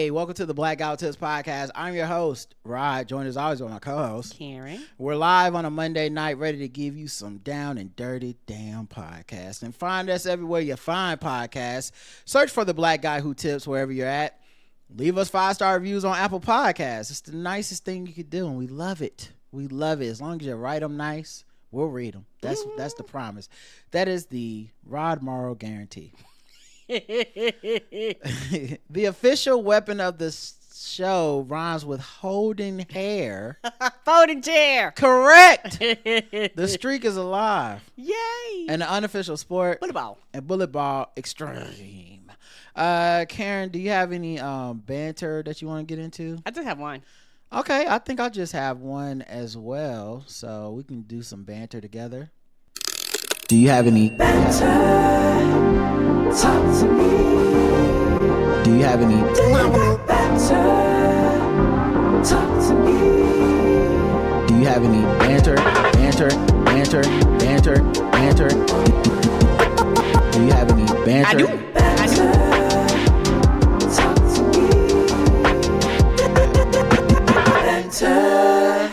Hey, welcome to the Blackout Tips Podcast. I'm your host, Rod, joined as always by my co-host, Karen. We're live on a Monday night, ready to give you some down and dirty damn podcasts. And find us everywhere you find podcasts. Search for the Black Guy Who Tips wherever you're at. Leave us 5-star reviews on Apple Podcasts. It's the nicest thing you could do, and we love it. We love it. As long as you write them nice, we'll read them. That's the promise. That is the Rod Morrow guarantee. The official weapon of the show rhymes with holding hair. Folding chair. Correct. The streak is alive. Yay. And the unofficial sport. Bullet ball. And bullet ball extreme. Karen, do you have any banter that you want to get into? I just have one. Okay, I think I'll just have one as well, so we can do some banter together. Do you have any banter? Talk to me. Do you have any banter? Talk to me. Do you have any banter? Do you have any banter? I do. Talk to me. Banter.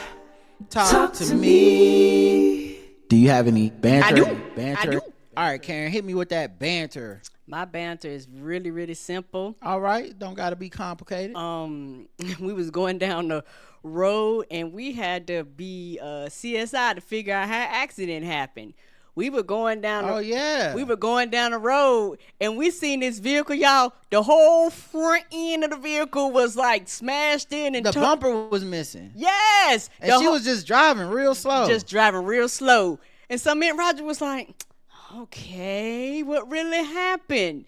Talk to me. Do you have any banter? I do. Banter. I do. All right, Karen, hit me with that banter. My banter is really, really simple. All right, don't gotta be complicated. We was going down the road and we had to be CSI to figure out how accident happened. We were going down. We were going down the road and we seen this vehicle, y'all. The whole front end of the vehicle was like smashed in, and the bumper was missing. Yes, and she was just driving real slow. And so me and Roger was like, okay, what really happened?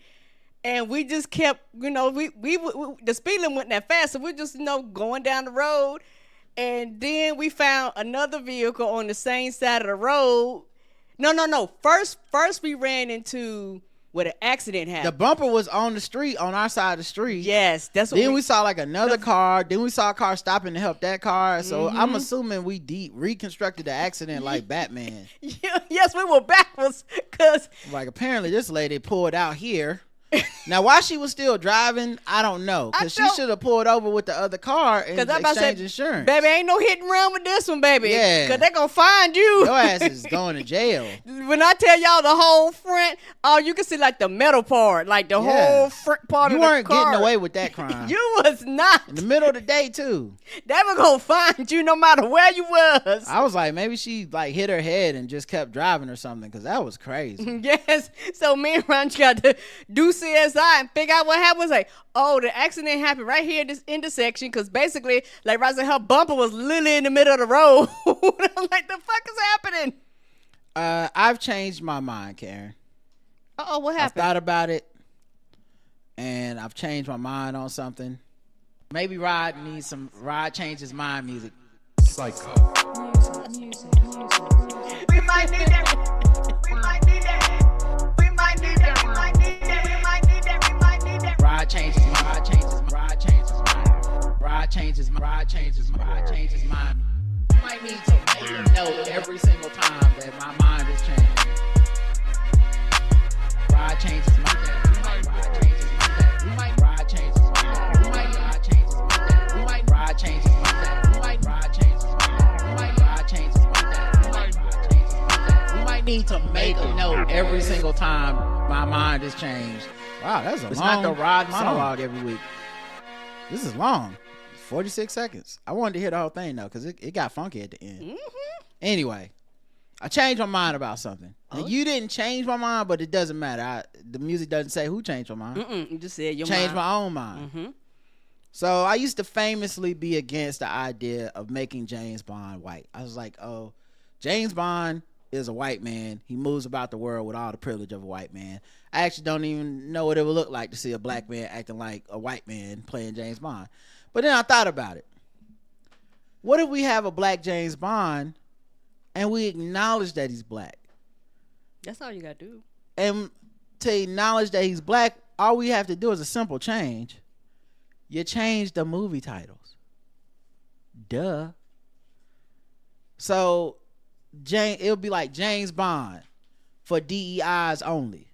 And we just kept, we the speed limit wasn't that fast, so we just, going down the road. And then we found another vehicle on the same side of the road. No. First we ran into where the accident happened. The bumper was on the street, on our side of the street. Yes, that's what. Then we saw like another car. Then we saw a car stopping to help that car. So I'm assuming we reconstructed the accident like Batman. Yes, we were backwards because like apparently this lady pulled out here. Now, why she was still driving, I don't know. Because she should have pulled over with the other car and exchanged insurance. Baby, ain't no hit and run with this one, baby. Yeah. Because they're going to find you. Your ass is going to jail. When I tell y'all the whole front, you can see like the metal part, like the whole front part of the car. You weren't getting away with that crime. You was not. In the middle of the day, too. They were going to find you no matter where you was. I was like, maybe she like hit her head and just kept driving or something, because that was crazy. Yes. So me and Ron got to do CSI and figure out what happened. Was like, the accident happened right here at this intersection, because basically, like Ron said, her bumper was literally in the middle of the road. I'm like, the fuck is happening? I've changed my mind, Karen. What happened? I've thought about it, and I've changed my mind on something. Maybe Rod change his mind music. Psycho. Music. We might need that. We might need that. We might need that. We might need that. We might need that. We might need that. Rod changes mind. Rod changes mind. Rod changes mind. You might need to make a note every single time that my mind is changing. Rod changes mind. Rod changes mind. We might Rod changes mind. We might Rod changes mind. We might Rod changes mind. We might Rod changes mind. We might Rod changes mind. We might Rod changes mind. We might need to make a note every single time my mind is changed. Wow, that's a long. It's not the Rod monologue every week. This is long. 46 seconds. I wanted to hear the whole thing, though, because it got funky at the end. Anyway, I changed my mind about something. And you didn't change my mind, but it doesn't matter. The music doesn't say who changed my mind. You just said your changed mind. my own mind. So I used to famously be against the idea of making James Bond white. I was like, James Bond is a white man. He moves about the world with all the privilege of a white man. I actually don't even know what it would look like to see a black man acting like a white man playing James Bond. But then I thought about it. What if we have a black James Bond and we acknowledge that he's black? That's all you got to do. And to acknowledge that he's black, all we have to do is a simple change. You change the movie titles. Duh. So it'll be like James Bond for DEIs only.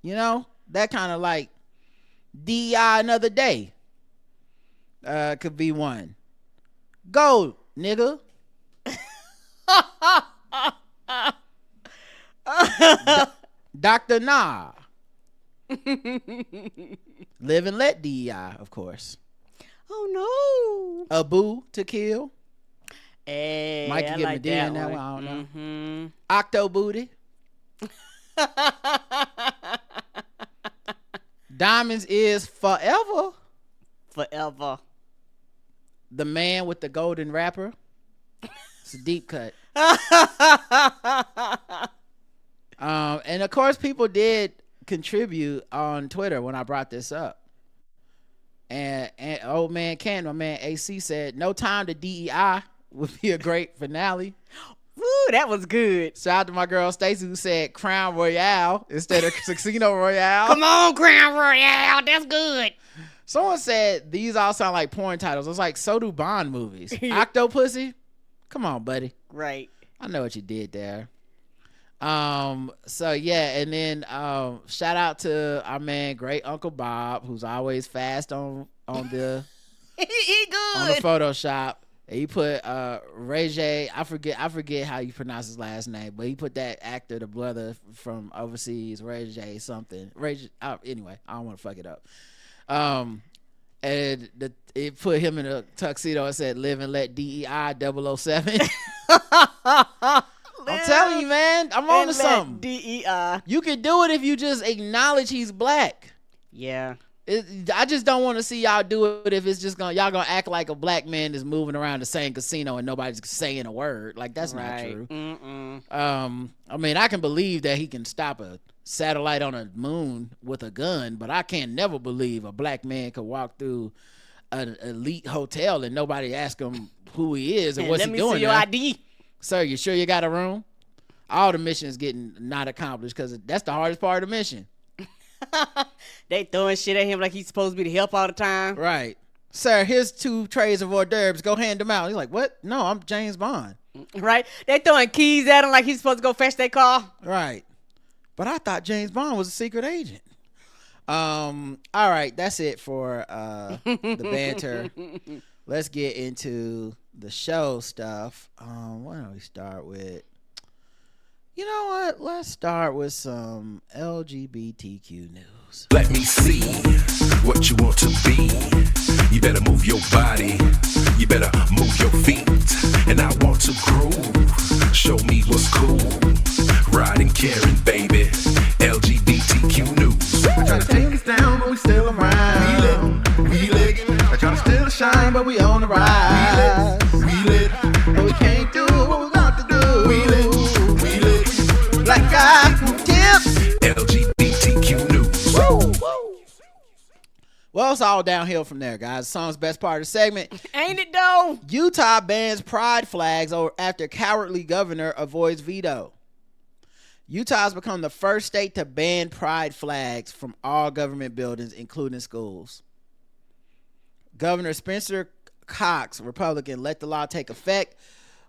You know, that kind of like DEI Another Day could be one. Go, nigga. Dr. Nah. Live and Let DEI, of course. Oh no. Abu to Kill. Hey, Might I get like Medea in that that one. one, I don't know. Mm-hmm. Octo Booty. Diamonds is Forever. Forever. The Man with the Golden Wrapper. It's a deep cut. And of course, people did contribute on Twitter when I brought this up. And old man Ken, my man AC, said, "No Time to DEI would be a great finale." Woo, that was good. Shout out to my girl Stacy, who said Crown Royale instead of Casino Royale. Come on, Crown Royale. That's good. Someone said these all sound like porn titles. It's like, so do Bond movies. Octopussy? Come on, buddy. Right. I know what you did there. So yeah, and then shout out to our man Great Uncle Bob, who's always fast on the He good. on the Photoshop. He put Ray J. I forget how you pronounce his last name, but he put that actor, the brother from overseas, Ray J. something. Anyway, I don't want to fuck it up. And it put him in a tuxedo and said, "Live and Let DEI 007." I'm telling you, man, I'm on to something. DEI. You can do it if you just acknowledge he's black. Yeah. I just don't want to see y'all do it if it's just y'all gonna act like a black man is moving around the same casino and nobody's saying a word. Like, that's not true. Mm-mm. I mean, I can believe that he can stop a satellite on a moon with a gun, but I can never believe a black man could walk through an elite hotel and nobody ask him who he is and what's he doing. Let me see your there. ID. Sir, you sure you got a room? All the missions getting not accomplished because that's the hardest part of the mission. They throwing shit at him like he's supposed to be the help all the time. Right. Sir, here's 2 trays of hors d'oeuvres. Go hand them out. He's like, what? No, I'm James Bond. Right? They throwing keys at him like he's supposed to go fetch their car. Right. But I thought James Bond was a secret agent. All right, that's it for the banter. Let's get into the show stuff. Why don't we start with, you know what? Let's start with some LGBTQ news. Let me see what you want to be. You better move your body. You better move your feet. And I want to groove. Show me what's cool. Riding, caring, baby. LGBTQ news. They try to take us down, but we still around. We lit. They try to steal the shine, but we on the rise. We lit. But we can't do what we got to do. We lit. We lit. Black guy tips. LGBTQ news. Woo! Well, it's all downhill from there, guys. The song's best part of the segment. Ain't it though? Utah bans pride flags after cowardly governor avoids veto. Utah has become the first state to ban pride flags from all government buildings, including schools. Governor Spencer Cox, Republican, let the law take effect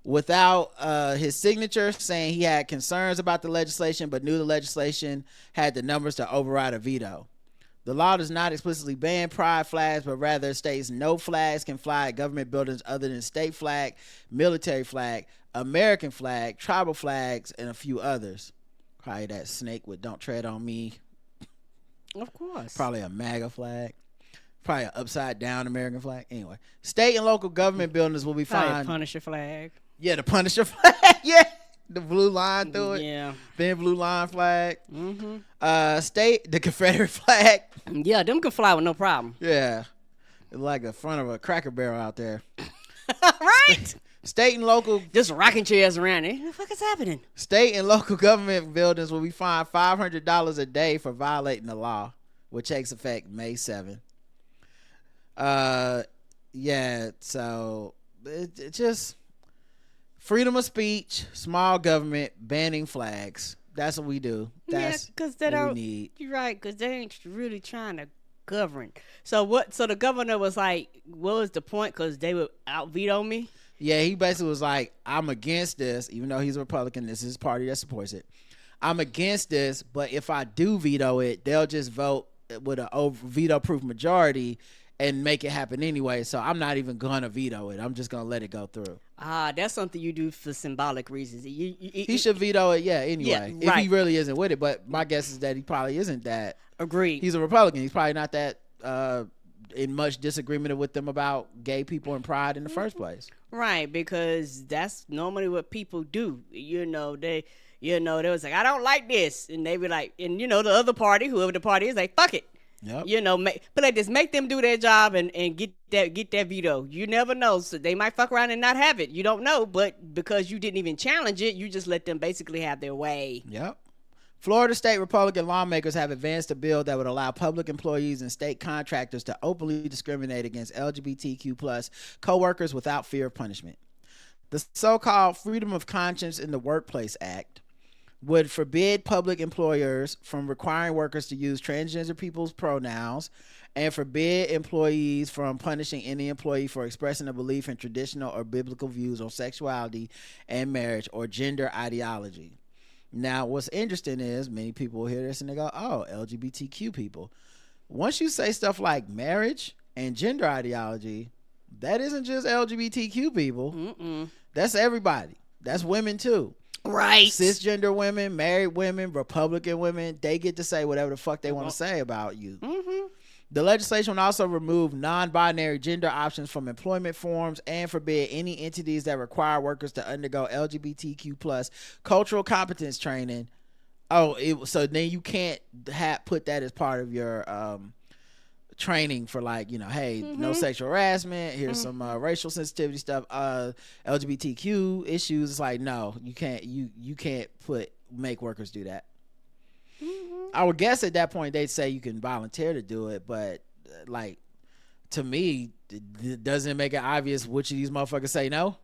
without his signature, saying he had concerns about the legislation, but knew the legislation had the numbers to override a veto. The law does not explicitly ban pride flags, but rather states no flags can fly at government buildings other than state flag, military flag, American flag, tribal flags, and a few others. Probably that snake with "Don't Tread on Me." Of course. Probably a MAGA flag. Probably an upside down American flag. Anyway, state and local government buildings will be Probably a fined. Punisher flag. Yeah, the Punisher flag. Yeah, the blue line through it. Yeah. Thin blue line flag. Mm-hmm. State, the Confederate flag. Yeah, them can fly with no problem. Yeah, it's like the front of a Cracker Barrel out there. Right? State and local Just rocking chairs around it. What the fuck is happening? State and local government buildings will be fined $500 a day for violating the law, which takes effect May 7th. Yeah, so it just freedom of speech, small government, banning flags. That's what we do. That's because they what don't. we need. You're right, because they ain't really trying to govern. So what? So the governor was like, "What was the point? Because they would out veto me." Yeah, he basically was like, "I'm against this, even though he's a Republican. This is his party that supports it. I'm against this, but if I do veto it, they'll just vote with a veto-proof majority and make it happen anyway. So I'm not even gonna veto it. I'm just gonna let it go through. That's something you do for symbolic reasons. He should veto it, anyway. Yeah, if he right. really isn't with it. But my guess is that he probably isn't that. Agreed. He's a Republican. He's probably not that in much disagreement with them about gay people and pride in the first place. Right, because that's normally what people do. They was like, I don't like this, and they be like, and the other party, whoever the party is, like, fuck it. Yep. But like just make them do their job and get that veto. You never know. So they might fuck around and not have it. You don't know, but because you didn't even challenge it, you just let them basically have their way. Yep. Florida state Republican lawmakers have advanced a bill that would allow public employees and state contractors to openly discriminate against LGBTQ plus coworkers without fear of punishment. The so-called Freedom of Conscience in the Workplace Act would forbid public employers from requiring workers to use transgender people's pronouns and forbid employees from punishing any employee for expressing a belief in traditional or biblical views on sexuality and marriage or gender ideology. Now, what's interesting is many people will hear this and they go, oh, LGBTQ people. Once you say stuff like marriage and gender ideology, that isn't just LGBTQ people. That's everybody. That's women too. Right. Cisgender women, married women, Republican women, they get to say whatever the fuck they want to say about you. The legislation will also remove non-binary gender options from employment forms and forbid any entities that require workers to undergo LGBTQ plus cultural competence training. So then you can't put that as part of your training for hey, no sexual harassment. Here's some racial sensitivity stuff. LGBTQ issues. It's like, no, you can't. You can't make workers do that. I would guess at that point they'd say you can volunteer to do it, but to me, it doesn't make it obvious which of these motherfuckers say no.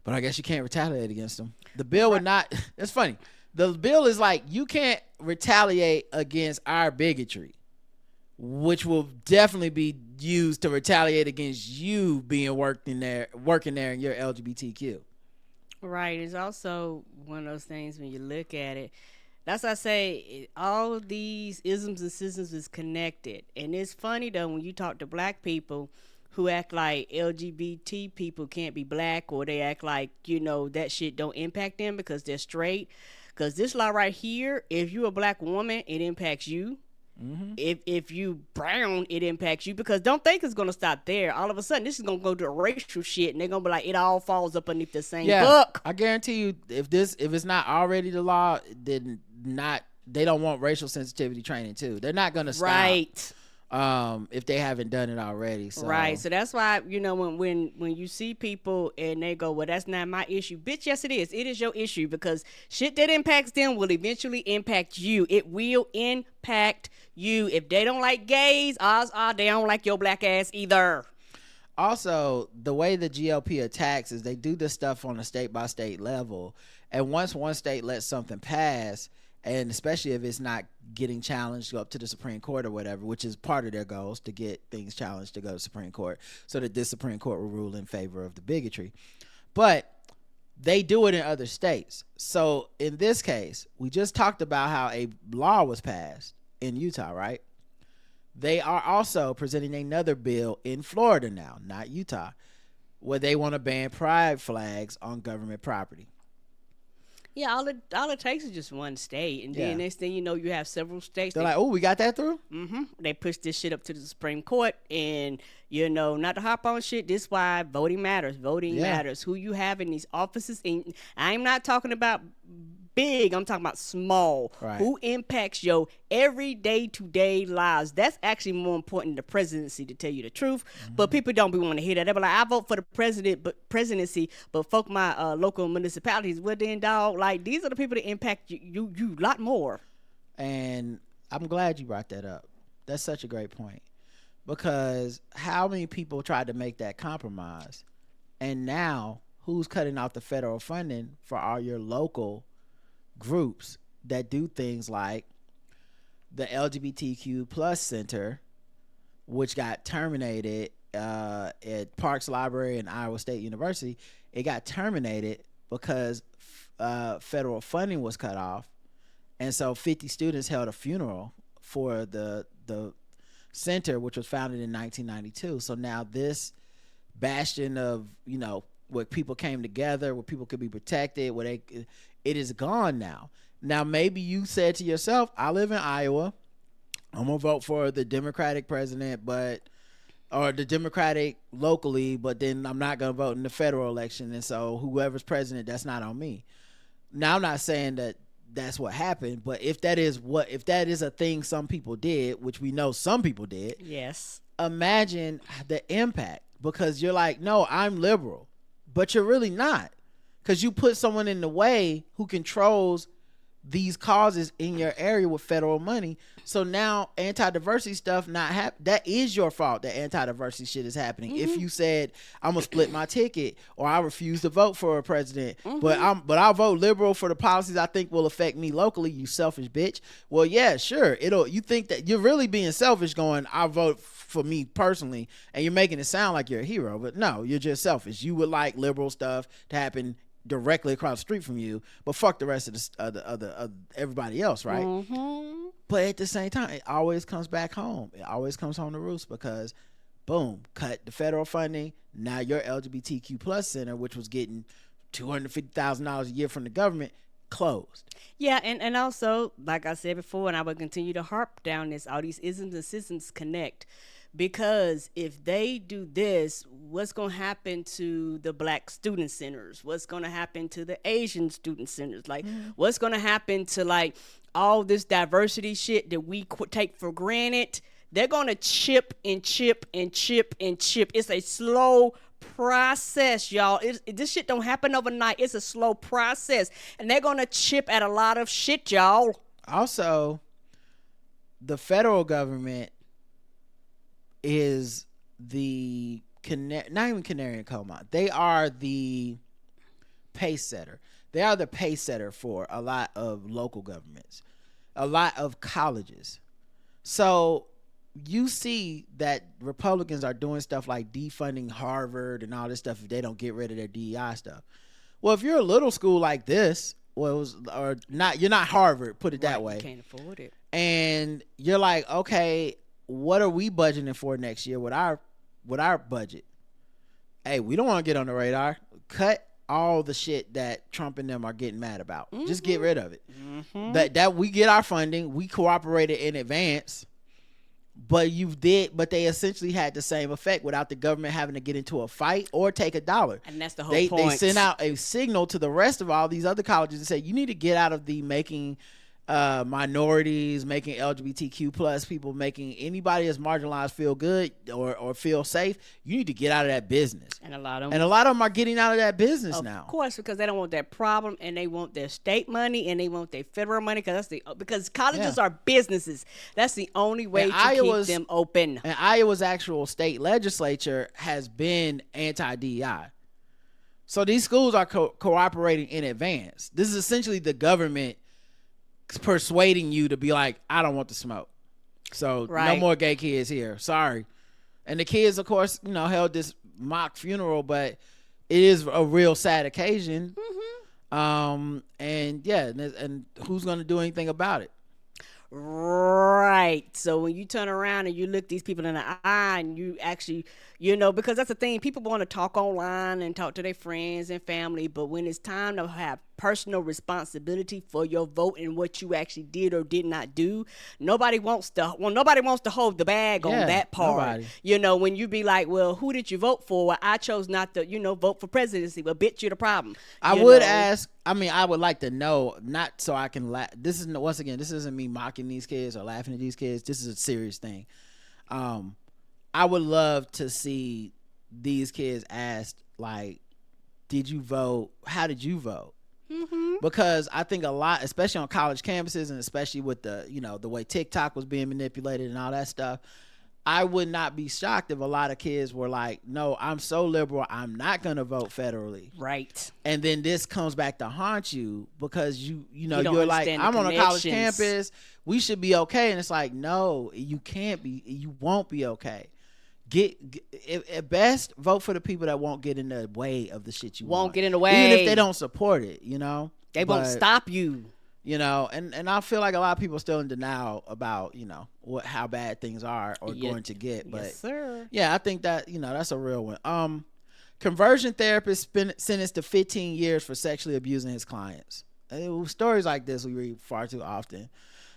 But I guess you can't retaliate against them. The bill would not. That's funny. The bill is like, you can't retaliate against our bigotry, which will definitely be used to retaliate against you being working there and you're LGBTQ. Right. It's also one of those things when you look at it. That's why I say all these isms and systems is connected. And it's funny, though, when you talk to black people who act like LGBT people can't be black, or they act like, that shit don't impact them because they're straight. Because this law right here, if you're a black woman, it impacts you. If you brown, it impacts you, because don't think it's gonna stop there. All of a sudden this is gonna go to racial shit and they're gonna be like, it all falls up underneath the same book. I guarantee you, if it's not already the law, then they don't want racial sensitivity training too. They're not gonna stop. Right. If they haven't done it already. So. Right. So that's why, when you see people and they go, well, that's not my issue. Bitch, yes, it is. It is your issue, because shit that impacts them will eventually impact you. It will impact you. If they don't like gays, odds are they don't like your black ass either. Also, the way the GOP attacks is they do this stuff on a state-by-state level. And once one state lets something pass, and especially if it's not getting challenged to go up to the Supreme Court or whatever, which is part of their goals, to get things challenged to go to Supreme Court, so that this Supreme Court will rule in favor of the bigotry. But they do it in other states. So in this case, we just talked about how a law was passed in Utah, right? They are also presenting another bill in Florida now, not Utah, where they want to ban pride flags on government property. Yeah, all it takes is just one state, and then next thing you know, you have several states. They're like, oh, we got that through? They push this shit up to the Supreme Court, and, not to hop on shit, this is why voting matters. Voting matters. Who you have in these offices, and I'm not talking about big, I'm talking about small. Right. Who impacts your everyday to-day lives. That's actually more important than the presidency, to tell you the truth. But people don't be wanting to hear that. They be like, I vote for the presidency, but fuck my local municipalities. Well then, dog, like, these are the people that impact you a lot more. And I'm glad you brought that up. That's such a great point. Because how many people tried to make that compromise? And now, who's cutting off the federal funding for all your local groups that do things like the LGBTQ plus center, which got terminated at Parks Library and Iowa State University? It got terminated because federal funding was cut off, and so 50 students held a funeral for the center, which was founded in 1992. So now this bastion of, you know, where people came together, where people could be protected, it is gone now. Now maybe you said to yourself, I live in Iowa, I'm gonna vote for the Democratic president, or the Democratic locally, but then I'm not gonna vote in the federal election, and so whoever's president, that's not on me. Now I'm not saying that that's what happened, but if that is a thing some people did, which we know some people did, Yes. imagine the impact, because you're like, no, I'm liberal, but you're really not, because you put someone in the way who controls these causes in your area with federal money. So now anti-diversity stuff that is your fault that anti-diversity shit is happening. If you said, I'm gonna split my ticket, or I refuse to vote for a president, but I'll vote liberal for the policies I think will affect me locally, you selfish bitch. Well, yeah, sure. You think that you're really being selfish going, I'll vote for me personally, and you're making it sound like you're a hero, but no, you're just selfish. You would like liberal stuff to happen directly across the street from you, but fuck the rest of the everybody else, right? But at the same time, it always comes back home. It always comes home to roost, because boom, cut the federal funding. Now your LGBTQ plus center, which was getting $250,000 a year from the government, closed. Yeah, and also, like I said before, and I would continue to harp down this, all these isms and systems connect. Because if they do this, what's going to happen to the Black student centers? What's going to happen to the Asian student centers? Like, what's going to happen to, like, all this diversity shit that we take for granted? They're going to chip and chip and chip and chip. It's a slow process, y'all. This shit don't happen overnight. It's a slow process. And they're going to chip at a lot of shit, y'all. Also, the federal government is the not even canary in coal mine. They are the pace setter. They are the pace setter for a lot of local governments, a lot of colleges. So you see that Republicans are doing stuff like defunding Harvard and all this stuff if they don't get rid of their DEI stuff. Well, if you're a little school like this, you're not Harvard, put it that way. You can't afford it. And you're like, okay, what are we budgeting for next year with our budget? Hey, we don't want to get on the radar. Cut all the shit that Trump and them are getting mad about. Just get rid of it. That we get our funding, we cooperated in advance, but they essentially had the same effect without the government having to get into a fight or take a dollar. And that's the whole point. They sent out a signal to the rest of all these other colleges and said, you need to get out of the making minorities, making LGBTQ plus people, making anybody that's marginalized feel good or feel safe. You need to get out of that business. And a lot of them are getting out of that business now. Of course, because they don't want that problem, and they want their state money, and they want their federal money, because colleges are businesses. That's the only way to keep them open. And Iowa's actual state legislature has been anti-DEI. So these schools are cooperating in advance. This is essentially the government persuading you to be like, I don't want to smoke, so no more gay kids here, sorry. And the kids, of course, held this mock funeral, but it is a real sad occasion. And who's gonna do anything about it? Right. So when you turn around and you look these people in the eye, and you actually, because that's the thing, people want to talk online and talk to their friends and family, but when it's time to have personal responsibility for your vote and what you actually did or did not do, nobody wants to hold the bag on that part. Nobody. When you be like, well, who did you vote for? Well, I chose not to, vote for presidency. Well, bitch, you're the problem. I would like to know, not so I can laugh. This isn't me mocking these kids or laughing at these kids. This is a serious thing. I would love to see these kids asked, like, did you vote? How did you vote? Because I think a lot, especially on college campuses, and especially with the way TikTok was being manipulated and all that stuff, I would not be shocked if a lot of kids were like, no, I'm so liberal, I'm not going to vote federally. Right. And then this comes back to haunt you because you're like, I'm on a college campus, we should be okay. And it's like, no, you can't be, you won't be okay. At best, vote for the people that won't get in the way of the shit you want. Won't get in the way. Even if they don't support it, They won't But, stop you. You know, and I feel like a lot of people are still in denial about, you know, how bad things are or Yeah. going to get. But Yes, sir. yeah, I think that, you know, that's a real one. Conversion therapist sentenced to 15 years for sexually abusing his clients. Stories like this we read far too often.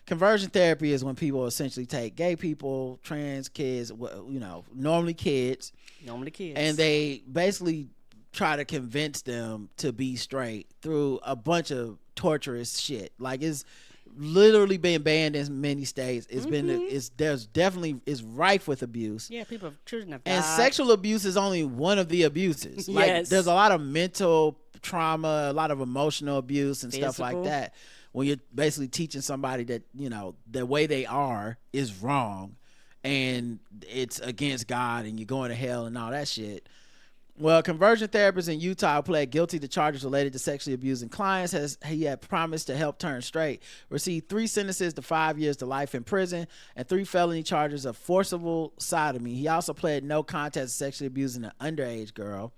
Conversion therapy is when people essentially take gay people, trans kids, you know, normally kids, and they basically try to convince them to be straight through a bunch of torturous shit. Like, it's literally been banned in many states. It's it's rife with abuse. Yeah, children have died. And sexual abuse is only one of the abuses. Like, Yes. there's a lot of mental trauma, a lot of emotional abuse and stuff like Physical. that. When you're basically teaching somebody that, you know, the way they are is wrong and it's against God and you're going to hell and all that shit. Well, conversion therapist in Utah pled guilty to charges related to sexually abusing clients. He had promised to help turn straight, received 3 sentences to 5 years to life in prison and 3 felony charges of forcible sodomy. He also pled no contest to sexually abusing an underage girl.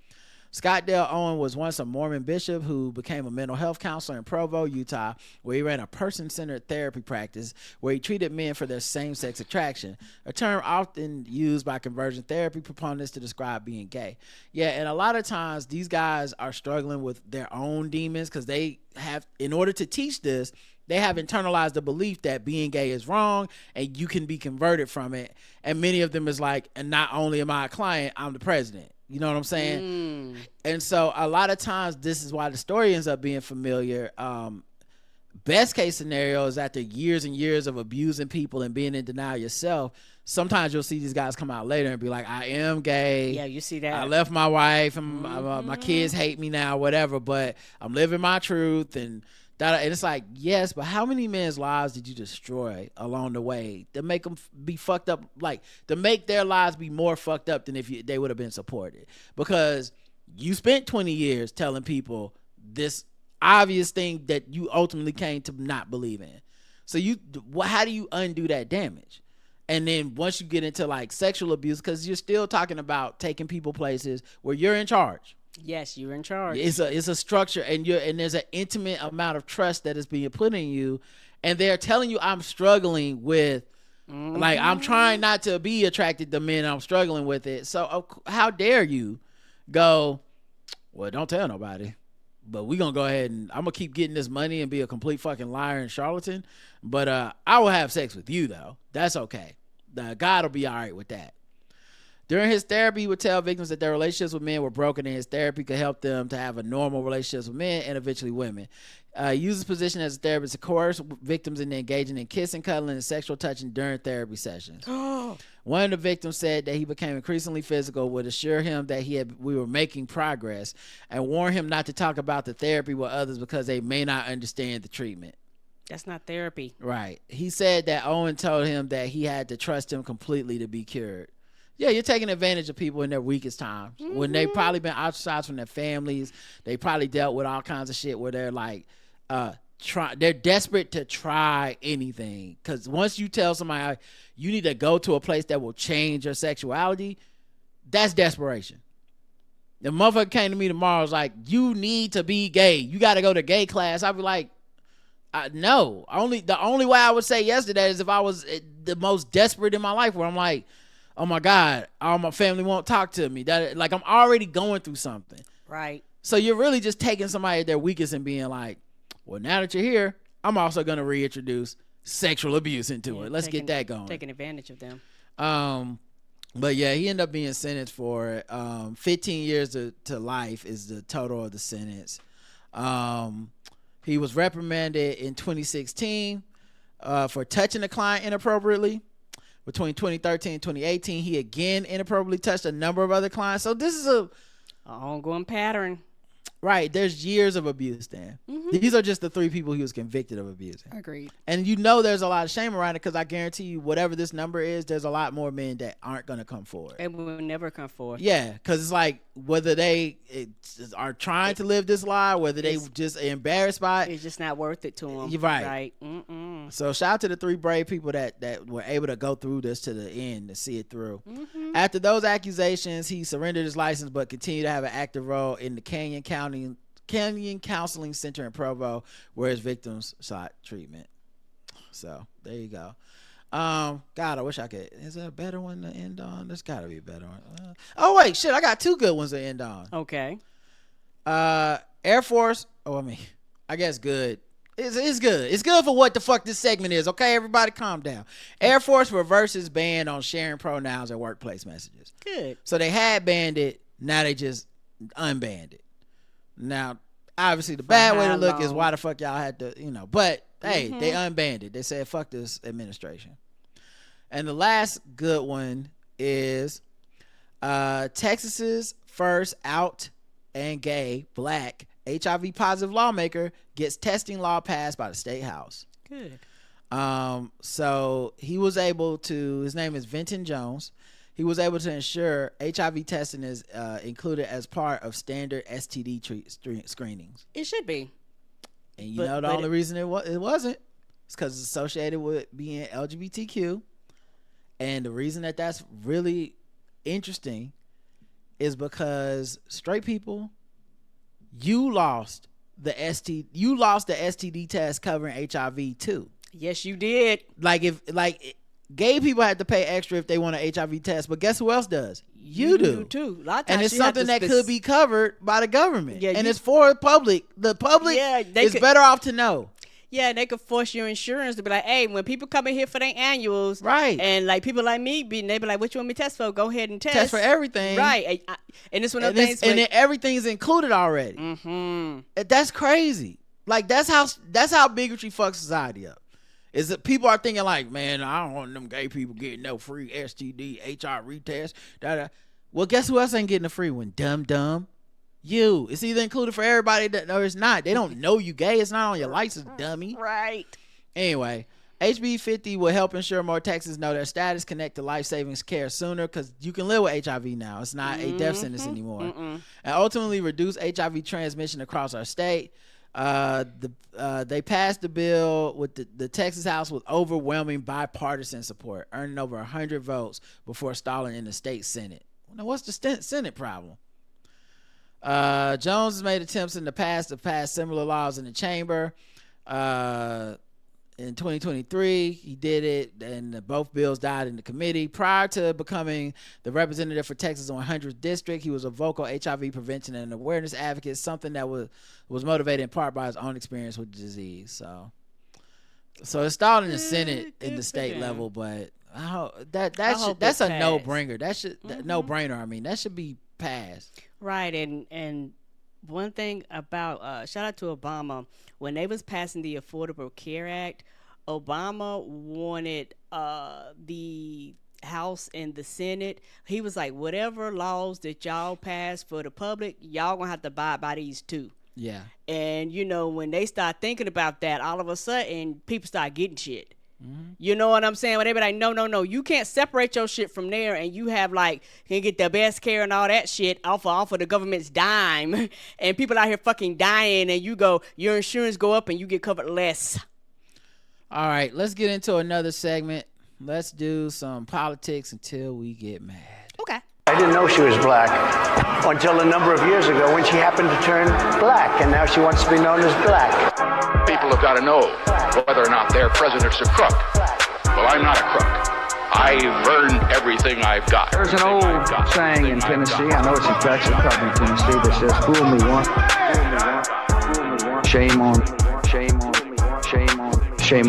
Scott Dale Owen was once a Mormon bishop who became a mental health counselor in Provo, Utah, where he ran a person-centered therapy practice where he treated men for their same-sex attraction, a term often used by conversion therapy proponents to describe being gay. Yeah, and a lot of times these guys are struggling with their own demons because they have, in order to teach this, they have internalized the belief that being gay is wrong and you can be converted from it. And many of them is like, and not only am I a client, I'm the president. You know what I'm saying? And so a lot of times this is why the story ends up being familiar. Best case scenario is after years and years of abusing people and being in denial yourself, sometimes you'll see these guys come out later and be like, I am gay. Yeah, you see that. I left my wife and my kids hate me now, whatever, but I'm living my truth and that. And it's like, yes, but how many men's lives did you destroy along the way to make them be fucked up, like to make their lives be more fucked up than if they would have been supported? Because you spent 20 years telling people this obvious thing that you ultimately came to not believe in. So how do you undo that damage? And then once you get into like sexual abuse, because you're still talking about taking people places where you're in charge. Yes, you're in charge. It's a structure, and there's an intimate amount of trust that is being put in you, and they're telling you, I'm struggling with, like, I'm trying not to be attracted to men, I'm struggling with it. So how dare you go, well, don't tell nobody, but we gonna go ahead and I'm gonna keep getting this money and be a complete fucking liar and charlatan, but I will have sex with you though. That's okay. God will be all right with that. During his therapy, he would tell victims that their relationships with men were broken and his therapy could help them to have a normal relationships with men and eventually women. He used his position as a therapist to coerce victims into engaging in kissing, cuddling, and sexual touching during therapy sessions. One of the victims said that he became increasingly physical, would assure him that we were making progress, and warn him not to talk about the therapy with others because they may not understand the treatment. That's not therapy. Right. He said that Owen told him that he had to trust him completely to be cured. Yeah, you're taking advantage of people in their weakest times when they've probably been ostracized from their families. They probably dealt with all kinds of shit where they're like, they're desperate to try anything. Because once you tell somebody you need to go to a place that will change your sexuality, that's desperation. The motherfucker came to me tomorrow, was like, you need to be gay. You got to go to gay class. I'd be like, no. The only way I would say yes to that is if I was the most desperate in my life, where I'm like, oh my God, all my family won't talk to me. That, like, I'm already going through something. Right. So you're really just taking somebody at their weakest and being like, well, now that you're here, I'm also going to reintroduce sexual abuse into it. Let's get that going. Taking advantage of them. But yeah, he ended up being sentenced for it. 15 years to life is the total of the sentence. He was reprimanded in 2016 for touching a client inappropriately. Between 2013 and 2018, he again inappropriately touched a number of other clients. So this is an ongoing pattern. Right. There's years of abuse there. These are just the 3 people he was convicted of abusing. Agreed. And you know there's a lot of shame around it because I guarantee you whatever this number is, there's a lot more men that aren't going to come forward. And will never come forward. Yeah, because it's like whether they are trying to live this lie, whether they just embarrassed by it. It's just not worth it to them. You're right. Right. Mm-mm. So shout out to the 3 brave people that were able to go through this to the end to see it through. After those accusations, he surrendered his license but continued to have an active role in the Canyon County Canyon Counseling Center in Provo, where his victims sought treatment. So there you go. God, I wish I could. Is there a better one to end on? There's got to be a better one. Oh wait, shit! I got 2 good ones to end on. Okay. Air Force. I guess good. It's good. It's good for what the fuck this segment is. Okay, everybody, calm down. Air Force reverses ban on sharing pronouns in workplace messages. Good. So they had banned it. Now they just unbanned it. Now, obviously, the bad way to look is why the fuck y'all had to, But hey, they unbanned it. They said fuck this administration. And the last good one is Texas's first out and gay black HIV positive lawmaker gets testing law passed by the state house. Good. So he was able to, his name is Vinton Jones. He was able to ensure HIV testing is included as part of standard STD screenings. It should be. And the only reason it wasn't, it's because it's associated with being LGBTQ. And the reason that's really interesting is because straight people, you lost the STD test covering HIV too. Yes, you did. Gay people had to pay extra if they want an HIV test, but guess who else does? You do too. A lot of times and it's something that could be covered by the government. Yeah, it's for the public. The public is better off to know. Yeah, they could force your insurance to be like, hey, when people come in here for their annuals, right? And like people like me, they be like, what you want me to test for? Go ahead and test. Test for everything, right? And it's one of the things, and then everything's included already. Mm-hmm. That's crazy. Like that's how bigotry fucks society up. Is that people are thinking like, man, I don't want them gay people getting no free STD, HIV test. Well, guess who else ain't getting a free one? Dumb. You. It's either included for everybody or it's not. They don't know you gay. It's not on your license, dummy. Right. Anyway, HB 50 will help ensure more Texans know their status, connect to life savings care sooner, because you can live with HIV now. It's not a death sentence anymore. And ultimately reduce HIV transmission across our state. They passed the bill with the Texas House with overwhelming bipartisan support, earning over 100 votes before stalling in the state Senate. Now, what's the Senate problem? Jones has made attempts in the past to pass similar laws in the chamber. In 2023, he did it, and both bills died in the committee. Prior to becoming the representative for Texas 100th District, he was a vocal HIV prevention and awareness advocate, something that was motivated in part by his own experience with the disease. So it's stalled in the Senate in the state level, but I hope that's a no-brainer. That should no-brainer. I mean, that should be passed. Right, and one thing about shout out to Obama, when they was passing the Affordable Care Act, Obama wanted the House and the Senate. He was like, whatever laws that y'all pass for the public, y'all gonna have to abide by these too. Yeah. And when they start thinking about that, all of a sudden people start getting shit. Mm-hmm. You know what I'm saying? When they be like, no, you can't separate your shit from there, and you have can get the best care and all that shit off of the government's dime, and people out here fucking dying, and your insurance go up and you get covered less. All right, let's get into another segment. Let's do some politics until we get mad. Okay. I didn't know she was black until a number of years ago when she happened to turn black, and now she wants to be known as black. People have got to know whether or not their president's a crook. Well, I'm not a crook. I've earned everything I've got. There's an old saying in Tennessee, I know it's in Texas, probably Tennessee, that says, fool me once, shame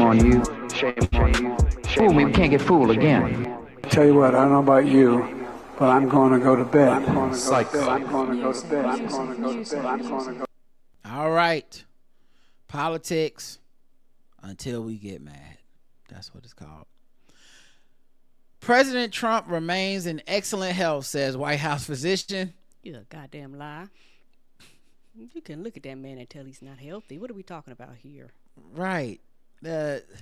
on you, fool me, we can't get fooled again. Tell you what, I don't know about you, but I'm going to go to bed. All right. Politics until we get mad. That's what it's called. President Trump remains in excellent health, says White House physician. You're a goddamn lie. You can look at that man and tell he's not healthy. What are we talking about here? Right.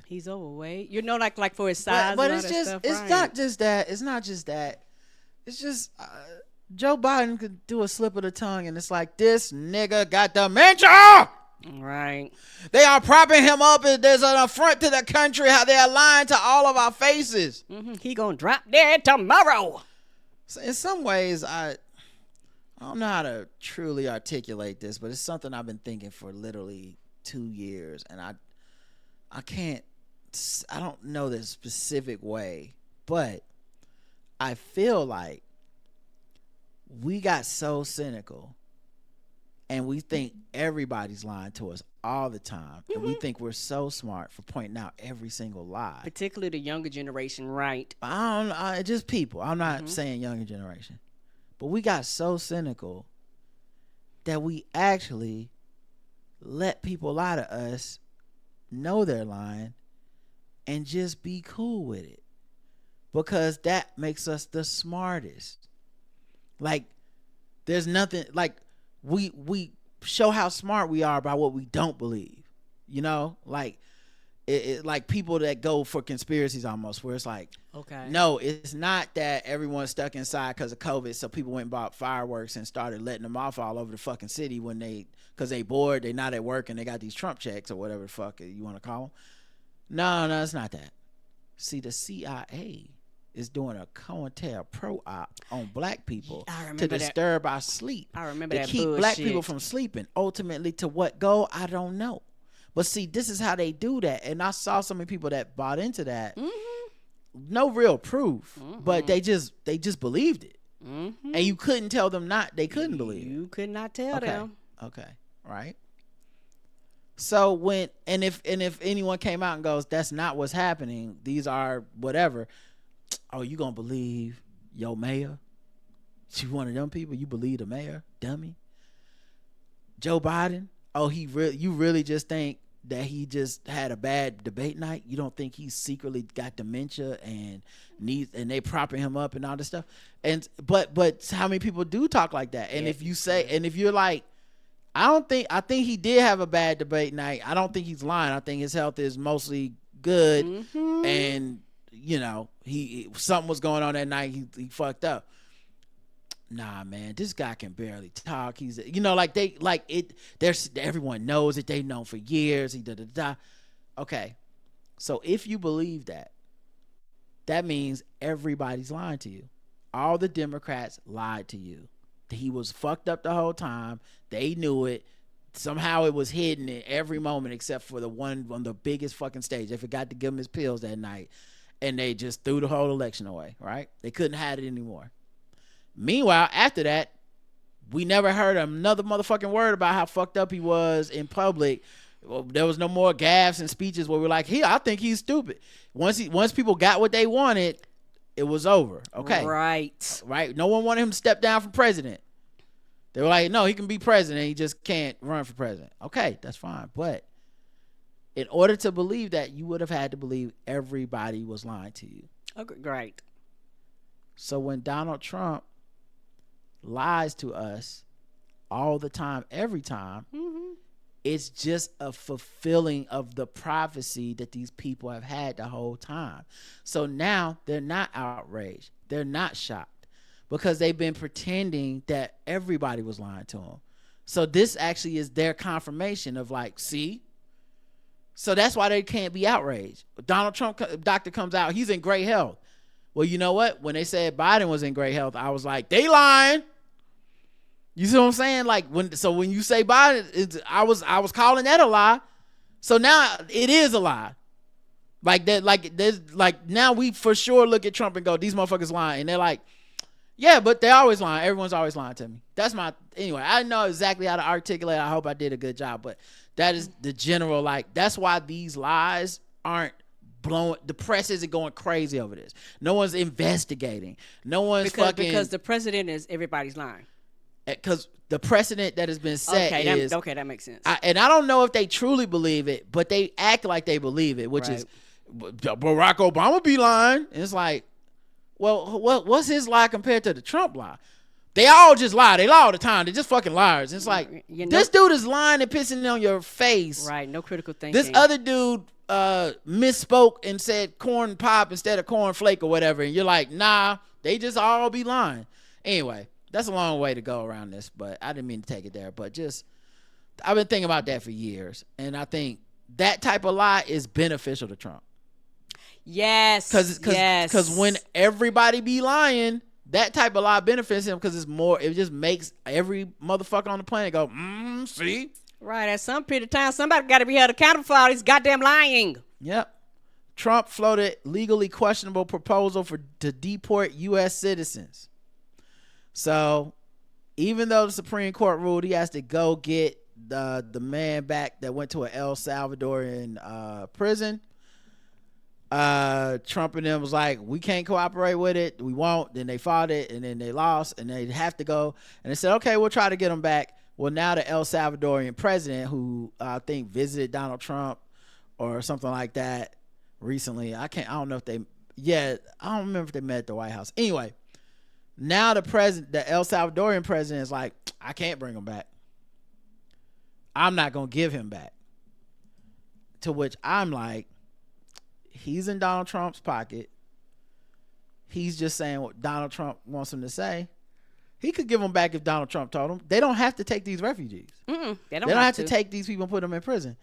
He's overweight. Like for his size. But and it's all just, that stuff, it's right? not just that. It's not just that. It's just Joe Biden could do a slip of the tongue, and it's like, this nigga got dementia. Right. They are propping him up, and there's an affront to the country how they are lying to all of our faces. Mm-hmm. He gonna drop dead tomorrow. So in some ways, I I don't know how to truly articulate this, but it's something I've been thinking for literally 2 years, and I don't know the specific way, but I feel like we got so cynical and we think everybody's lying to us all the time. And we think we're so smart for pointing out every single lie. Particularly the younger generation, right? Just people. I'm not saying younger generation. But we got so cynical that we actually let people lie to us, know they're lying, and just be cool with it. Because that makes us the smartest. Like, there's nothing, like, we show how smart we are by what we don't believe. You know? Like, like people that go for conspiracies almost, where it's like, okay, no, it's not that everyone's stuck inside because of COVID, so people went and bought fireworks and started letting them off all over the fucking city because they bored, they not at work, and they got these Trump checks or whatever the fuck you want to call them. No, it's not that. See, the CIA is doing a COINTELPRO-op on black people to disturb our sleep. I remember to that keep bullshit. Black people from sleeping. Ultimately, to what goal? I don't know. But see, this is how they do that. And I saw so many people that bought into that. No real proof, but they just believed it. And you couldn't tell them they couldn't believe it. You could not tell them. Okay, right. So if anyone came out and goes, that's not what's happening, these are whatever, oh, you gonna believe your mayor? You one of them people? You believe the mayor, dummy? Joe Biden? Oh, you really just think that he just had a bad debate night? You don't think he's secretly got dementia and they propping him up and all this stuff? And but how many people do talk like that? And if you're like, I think he did have a bad debate night, I don't think he's lying. I think his health is mostly good, and you know, something was going on that night. He fucked up. Nah, man, this guy can barely talk. He's, you know, everyone knows it. They've known for years. Okay, so if you believe that means everybody's lying to you. All the Democrats lied to you. He was fucked up the whole time. They knew it. Somehow it was hidden at every moment except for the one on the biggest fucking stage. They forgot to give him his pills that night, and they just threw the whole election away, right? They couldn't hide it anymore. Meanwhile, after that, we never heard another motherfucking word about how fucked up he was in public. Well, there was no more gaffes and speeches where we're like, I think he's stupid. Once people got what they wanted, it was over. Okay. Right. No one wanted him to step down from president. They were like, no, he can be president. He just can't run for president. Okay, that's fine. But in order to believe that, you would have had to believe everybody was lying to you. Okay, great. So when Donald Trump lies to us all the time, every time, it's just a fulfilling of the prophecy that these people have had the whole time. So now they're not outraged. They're not shocked because they've been pretending that everybody was lying to them. So this actually is their confirmation of like, see? So that's why they can't be outraged. Donald Trump doctor comes out, he's in great health. Well, you know what? When they said Biden was in great health, I was like, they lying. You see what I'm saying? Like when you say Biden, I was calling that a lie. So now it is a lie. Like that, like now we for sure look at Trump and go, these motherfuckers lying. And they're like, yeah, but they're always lying. Everyone's always lying to me. Anyway, I didn't know exactly how to articulate. I hope I did a good job, but that is the general, like, that's why these lies aren't blowing. The press isn't going crazy over this. No one's investigating. No one's because the president is everybody's lying. Because the precedent that has been set is... Okay, that makes sense. And I don't know if they truly believe it, but they act like they believe it, which is Barack Obama be lying. And it's like, well, what's his lie compared to the Trump lie? They all just lie. They lie all the time. They're just fucking liars. It's like, this dude is lying and pissing on your face. Right, no critical thinking. This other dude misspoke and said corn pop instead of corn flake or whatever. And you're like, nah, they just all be lying. Anyway, that's a long way to go around this, but I didn't mean to take it there. But I've been thinking about that for years. And I think that type of lie is beneficial to Trump. Yes. Because when everybody be lying, that type of law benefits him because it's more. It just makes every motherfucker on the planet go, see. Right. At some period of time, somebody got to be held accountable for all this goddamn lying. Yep. Trump floated legally questionable proposal to deport U.S. citizens. So, even though the Supreme Court ruled he has to go get the man back that went to an El Salvadorian prison, Trump and them was like, we can't cooperate with it. We won't. Then they fought it, and then they lost, and they have to go. And they said, okay, we'll try to get them back. Well, now the El Salvadorian president, who I think visited Donald Trump or something like that recently. I don't know if I don't remember if they met at the White House. Anyway, now the El Salvadorian president is like, I can't bring him back. I'm not going to give him back. To which I'm like, he's in Donald Trump's pocket. He's just saying what Donald Trump wants him to say. He could give them back if Donald Trump told him. They don't have to take these refugees. They don't have to take these people and put them in prison.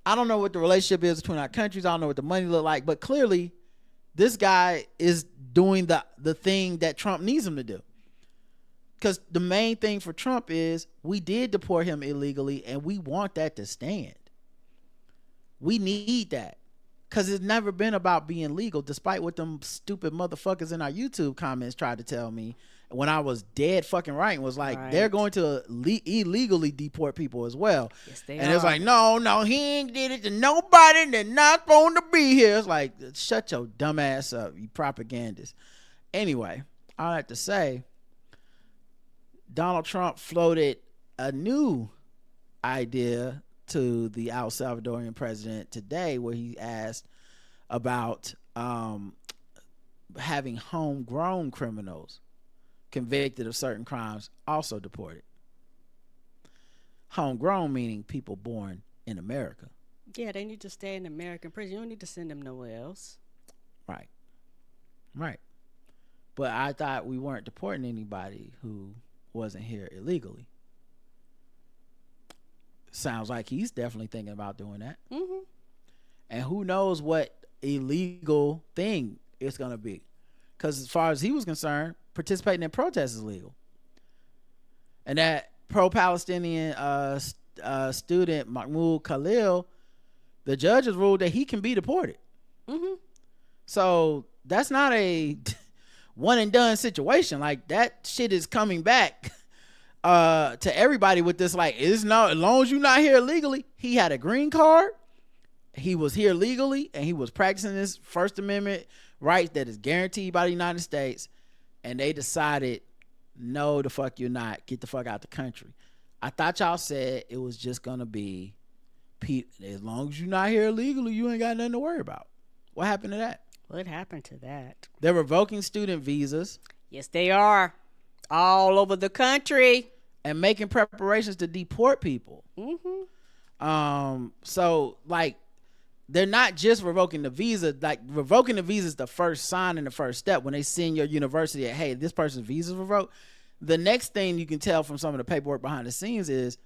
I don't know what the relationship is between our countries. I don't know what the money look like. But clearly, this guy is doing the thing that Trump needs him to do. Because the main thing for Trump is we did deport him illegally, and we want that to stand. We need that. Because it's never been about being legal, despite what them stupid motherfuckers in our YouTube comments tried to tell me when I was dead fucking right and was like, they're going to illegally deport people as well. Yes, they and are. It's like, no, he ain't did it to nobody that's not supposed to be here. It's like, shut your dumb ass up, you propagandist. Anyway, I have to say, Donald Trump floated a new idea to the El Salvadorian president today, where he asked about having homegrown criminals convicted of certain crimes also deported. Homegrown meaning people born in America. Yeah, they need to stay in American prison. You don't need to send them nowhere else. Right. But I thought we weren't deporting anybody who wasn't here illegally. Sounds like he's definitely thinking about doing that. Mm-hmm. And who knows what illegal thing it's going to be. Because as far as he was concerned, participating in protests is legal. And that pro-Palestinian student, Mahmoud Khalil, the judges ruled that he can be deported. Mm-hmm. So that's not a one and done situation. Like, that shit is coming back to everybody with this, like, it's not, as long as you're not here legally. He had a green card, he was here legally, and he was practicing his First Amendment right that is guaranteed by the United States, and they decided, no, the fuck you're not, get the fuck out the country. I thought y'all said it was just gonna be, as long as you're not here legally, you ain't got nothing to worry about. What happened to that? What happened to that? They're revoking student visas. Yes, they are. All over the country. And making preparations to deport people. Mm-hmm. So, like, they're not just revoking the visa. Like, revoking the visa is the first sign and the first step. When they send your university that, hey, this person's visa is revoked, the next thing you can tell from some of the paperwork behind the scenes is,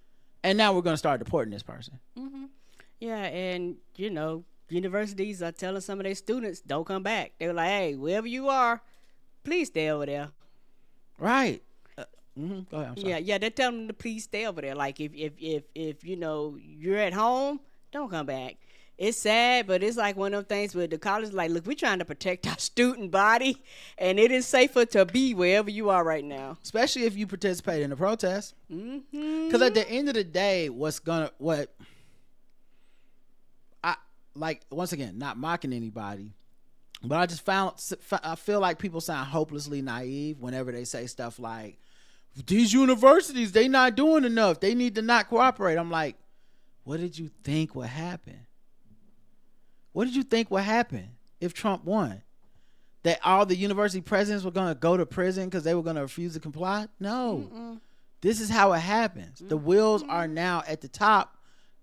and now we're going to start deporting this person. Mm-hmm. Yeah, and, you know, universities are telling some of their students, don't come back. They're like, hey, wherever you are, please stay over there. Right. Go ahead. I'm sorry. Yeah, they're telling them to please stay over there. Like, if you know, you're at home, don't come back. It's sad, but it's like one of them things where the college is like, look, we're trying to protect our student body, and it is safer to be wherever you are right now. Especially if you participate in a protest. Mm-hmm. Because at the end of the day, once again, not mocking anybody, but I feel like people sound hopelessly naive whenever they say stuff like, these universities, they not doing enough, they need to not cooperate. I'm like, what did you think would happen? What did you think would happen if Trump won? That all the university presidents were going to go to prison because they were going to refuse to comply? No. Mm-mm. This is how it happens. Mm-hmm. The wheels are now at the top,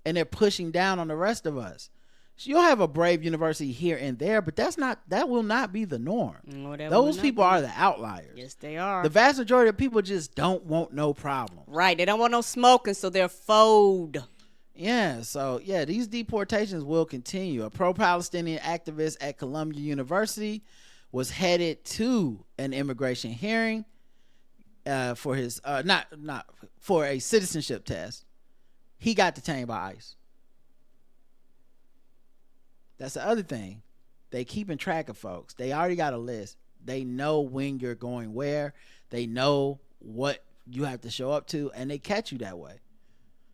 and they're pushing down on the rest of us. So you'll have a brave university here and there, but that will not be the norm. No, those people are the outliers. Yes, they are. The vast majority of people just don't want no problem. Right. They don't want no smoking, so they're fold. Yeah, so yeah, these deportations will continue. A pro-Palestinian activist at Columbia University was headed to an immigration hearing for his not for a citizenship test. He got detained by ICE. That's the other thing. They keeping track of folks. They already got a list. They know when you're going where. They know what you have to show up to, and they catch you that way.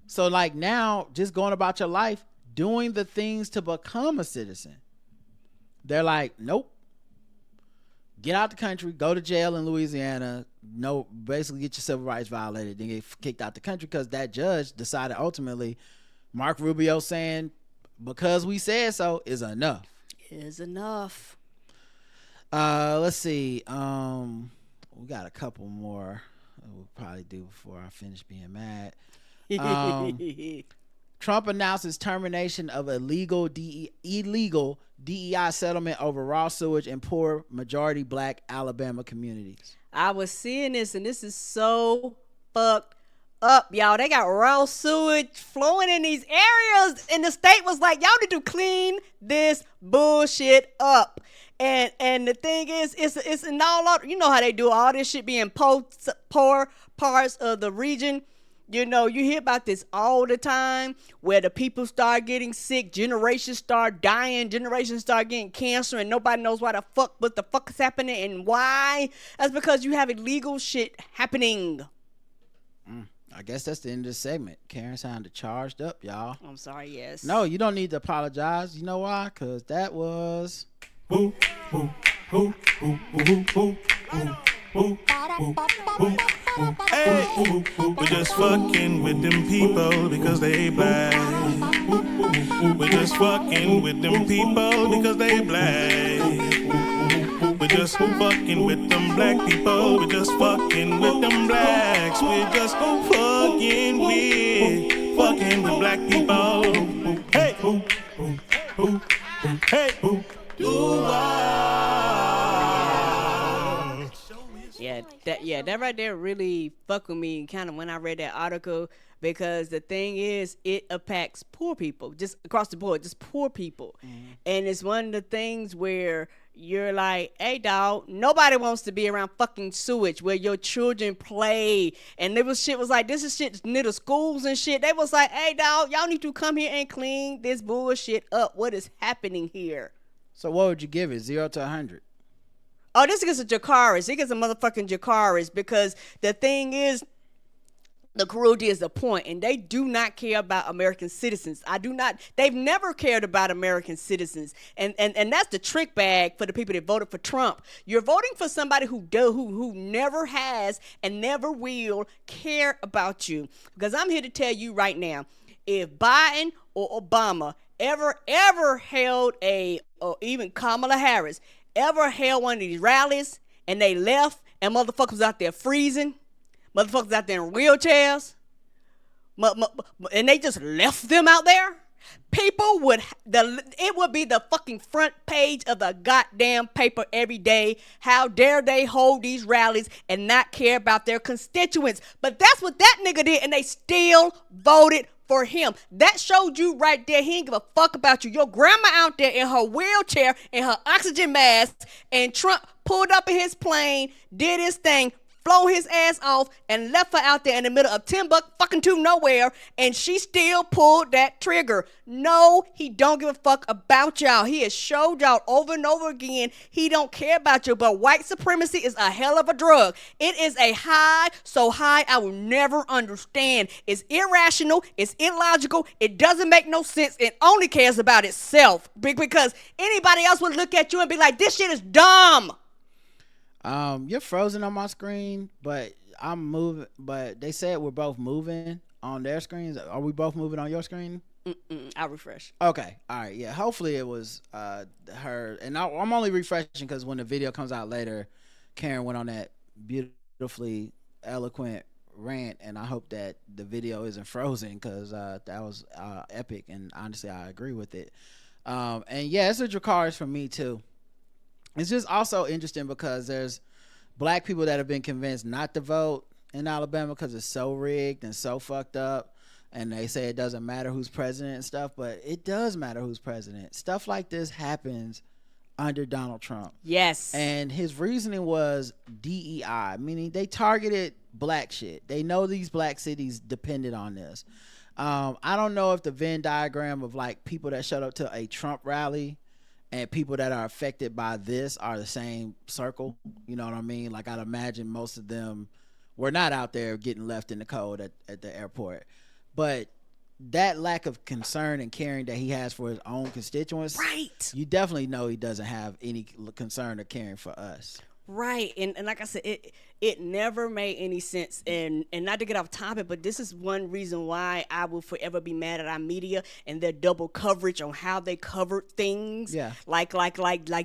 So like now, just going about your life, doing the things to become a citizen. They're like, nope. Get out the country, go to jail in Louisiana, basically get your civil rights violated, then get kicked out the country, because that judge decided ultimately Mark Rubio saying, because we said so, is enough. Is enough. Let's see. We got a couple more we'll probably do before I finish being mad. Trump announces termination of illegal DEI settlement over raw sewage in poor majority black Alabama communities. I was seeing this, and this is so fucked up, y'all. They got raw sewage flowing in these areas, and the state was like, y'all need to clean this bullshit up. And the thing is, it's in all out. You know how they do all this shit being poor parts of the region. You know, you hear about this all the time, where the people start getting sick, generations start dying, generations start getting cancer, and nobody knows what the fuck is happening and why. That's because you have illegal shit happening. I guess that's the end of the segment. Karen sounded charged up, y'all. I'm sorry, yes. No, you don't need to apologize. You know why? Because that was... Hey, we're just fucking with them people because they black. We're just fucking with them people because they black. We're just fucking with them black people. We're just fucking with them blacks. We're just fucking with black people. Hey, hey, that right there really fucked with me kind of when I read that article, because the thing is, it impacts poor people just across the board, just poor people. And it's one of the things where you're like, hey dog, nobody wants to be around fucking sewage where your children play. And shit was like, this is shit near the schools and shit. They was like, hey dog, y'all need to come here and clean this bullshit up. What is happening here? So what would you give it? 0 to 100? Oh, this gets a Jakaris. It gets a motherfucking Jakaris, because the thing is, the cruelty is the point, and they do not care about American citizens. They've never cared about American citizens. And that's the trick bag for the people that voted for Trump. You're voting for somebody who never has and never will care about you. Because I'm here to tell you right now, if Biden or Obama ever held or even Kamala Harris, ever held one of these rallies and they left and motherfuckers out there freezing, motherfuckers out there in wheelchairs, and they just left them out there, it would be the fucking front page of the goddamn paper every day. How dare they hold these rallies and not care about their constituents? But that's what that nigga did, and they still voted for him. That showed you right there, he ain't give a fuck about you. Your grandma out there in her wheelchair, in her oxygen mask, and Trump pulled up in his plane, did his thing, flow his ass off, and left her out there in the middle of Timbuktu nowhere, and she still pulled that trigger. No, he don't give a fuck about y'all. He has showed y'all over and over again he don't care about you. But white supremacy is a hell of a drug. It is a high, so high I will never understand. It's irrational, it's illogical, it doesn't make no sense, it only cares about itself. Because anybody else would look at you and be like, this shit is dumb. You're frozen on my screen, but I'm moving. But they said we're both moving on their screens. Are we both moving on your screen? I'll refresh. Okay. All right. Yeah. Hopefully it was her. And I'm only refreshing because when the video comes out later, Karen went on that beautifully eloquent rant, and I hope that the video isn't frozen, because that was epic, and honestly I agree with it. And yeah, it's a Dracarys for me too. It's just also interesting because there's black people that have been convinced not to vote in Alabama because it's so rigged and so fucked up, and they say it doesn't matter who's president and stuff, but it does matter who's president. Stuff like this happens under Donald Trump. Yes. And his reasoning was DEI, meaning they targeted black shit. They know these black cities depended on this. I don't know if the Venn diagram of like people that showed up to a Trump rally and people that are affected by this are the same circle. You know what I mean? Like, I'd imagine most of them were not out there getting left in the cold at the airport. But that lack of concern and caring that he has for his own constituents, right? You definitely know he doesn't have any concern or caring for us. Right. And like I said, it never made any sense. And not to get off topic, but this is one reason why I will forever be mad at our media and their double coverage on how they covered things. Yeah. Like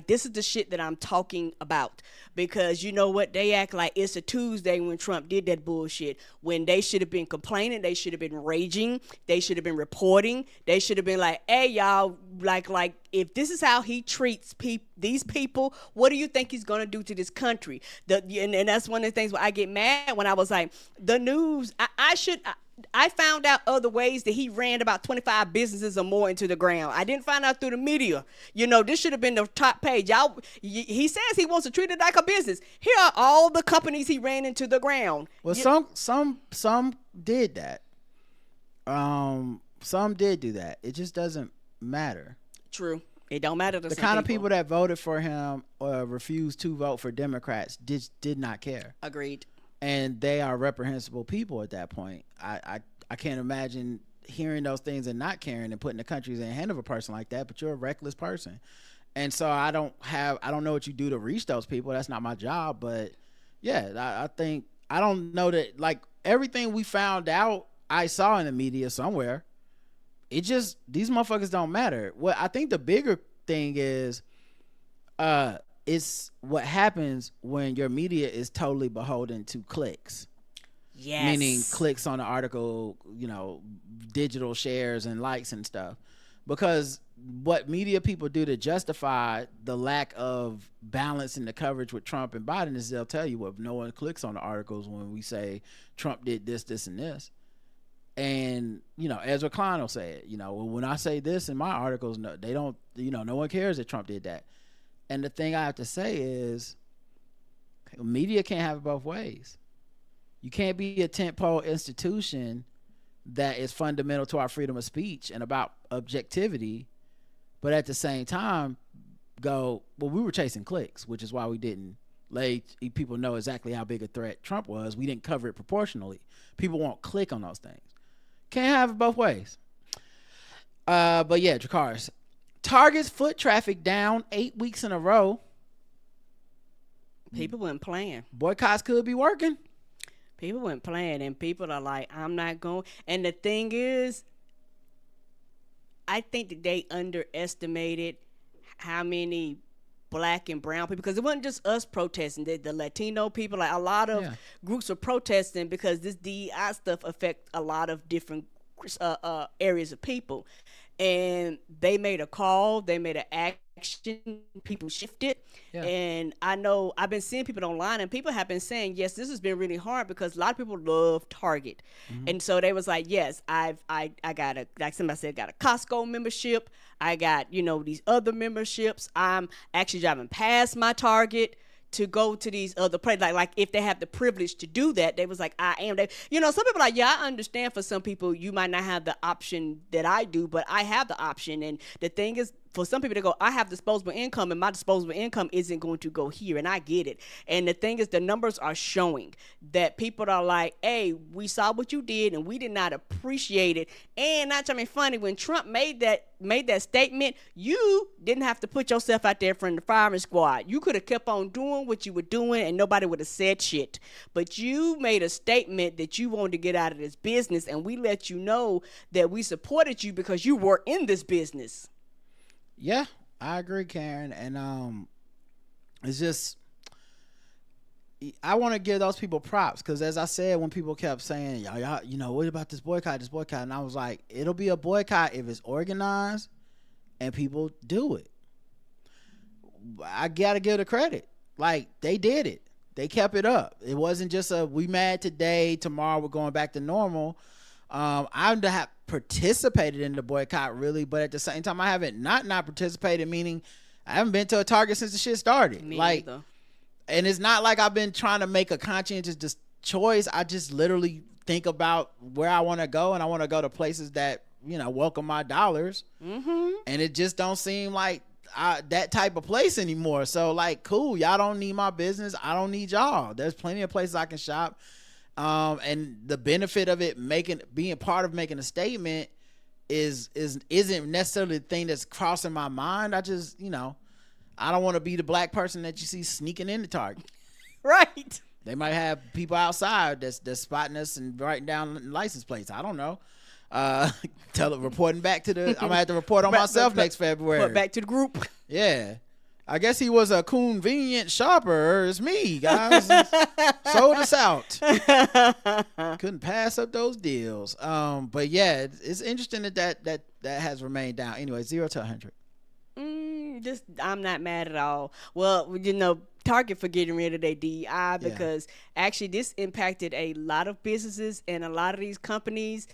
this is the shit that I'm talking about. Because you know what? They act like it's a Tuesday when Trump did that bullshit. When they should have been complaining, they should have been raging, they should have been reporting, they should have been like, hey, y'all, like if this is how he treats these people, what do you think he's gonna do to this country? And that's one of the things where I get mad when I was like, the news. I found out other ways that he ran about 25 businesses or more into the ground. I didn't find out through the media. You know, this should have been the top page. He says he wants to treat it like a business. Here are all the companies he ran into the ground. Well, some did that. Some did do that. It just doesn't matter. True. It don't matter to the some kind of people that voted for him or refused to vote for Democrats did not care. Agreed. And they are reprehensible people at that point. I can't imagine hearing those things and not caring and putting the countries in the hand of a person like that, but you're a reckless person. And so I don't know what you do to reach those people. That's not my job. But yeah, I don't know that, like, everything we found out, I saw in the media somewhere. It just, these motherfuckers don't matter. What I think the bigger thing is, it's what happens when your media is totally beholden to clicks. Yes. Meaning clicks on the article, you know, digital shares and likes and stuff. Because what media people do to justify the lack of balance in the coverage with Trump and Biden is they'll tell you, well, no one clicks on the articles when we say Trump did this, this, and this. And, you know, Ezra Klein will say it, you know, when I say this in my articles, no, they don't, you know, no one cares that Trump did that. And the thing I have to say is, media can't have it both ways. You can't be a tentpole institution that is fundamental to our freedom of speech and about objectivity, but at the same time go, well, we were chasing clicks, which is why we didn't let people know exactly how big a threat Trump was. We didn't cover it proportionally. People won't click on those things. Can't have it both ways. But yeah, Dracarys. Target's foot traffic down 8 weeks in a row. People weren't playing. Boycotts could be working. People weren't playing, and people are like, I'm not going. And the thing is, I think that they underestimated how many black and brown people, because it wasn't just us protesting. The Latino people, like a lot of groups were protesting because this DEI stuff affect a lot of different areas of people. And they made a call, they made an action, people shifted. Yeah. And I know I've been seeing people online, and people have been saying, yes, this has been really hard because a lot of people love Target. Mm-hmm. And so they was like, yes, I got like somebody said, got a Costco membership. I got, you know, these other memberships. I'm actually driving past my Target to go to these other places. Like if they have the privilege to do that, they was like, I am. You know, some people are like, yeah, I understand for some people you might not have the option that I do, but I have the option. And the thing is, for some people to go, I have disposable income and my disposable income isn't going to go here, and I get it. And the thing is, the numbers are showing that people are like, hey, we saw what you did and we did not appreciate it. And not to be funny, when Trump made that statement, you didn't have to put yourself out there from the firing squad. You could have kept on doing what you were doing and nobody would have said shit. But you made a statement that you wanted to get out of this business, and we let you know that we supported you because you were in this business. Yeah, I agree, Karen. And it's just, I want to give those people props because, as I said, when people kept saying, y'all, you know, what about this boycott? And I was like, it'll be a boycott if it's organized and people do it. I got to give the credit. Like, they did it. They kept it up. It wasn't just we mad today, tomorrow we're going back to normal. I have participated in the boycott, really, but at the same time, I haven't not participated, meaning I haven't been to a Target since the shit started. Me like, either. and it's not like I've been trying to make a conscientious choice. I just literally think about where I want to go, and I want to go to places that, you know, welcome my dollars. And it just don't seem like that type of place anymore. So like, cool, y'all don't need my business. I don't need y'all. There's plenty of places I can shop. And the benefit of it being part of making a statement isn't necessarily the thing that's crossing my mind. I just, you know, I don't want to be the black person that you see sneaking in the Target. Right. They might have people outside that's spotting us and writing down license plates. I don't know. Reporting back to I'm gonna have to report on myself next February. Report back to the group. Yeah. I guess he was a convenient shopper. It's me, guys. Sold us out. Couldn't pass up those deals. But yeah, it's interesting that has remained down. Anyway, 0 to 100. I'm not mad at all. Well, you know, Target for getting rid of their DEI because actually this impacted a lot of businesses and a lot of these companies.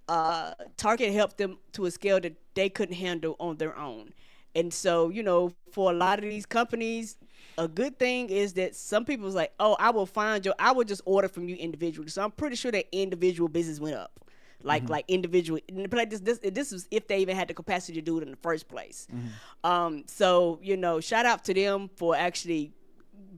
Target helped them to a scale that they couldn't handle on their own. And so, you know, for a lot of these companies, a good thing is that some people was like, oh, I will just order from you individually. So I'm pretty sure that individual business went up. Like individual, but like this was if they even had the capacity to do it in the first place. So, you know, shout out to them for actually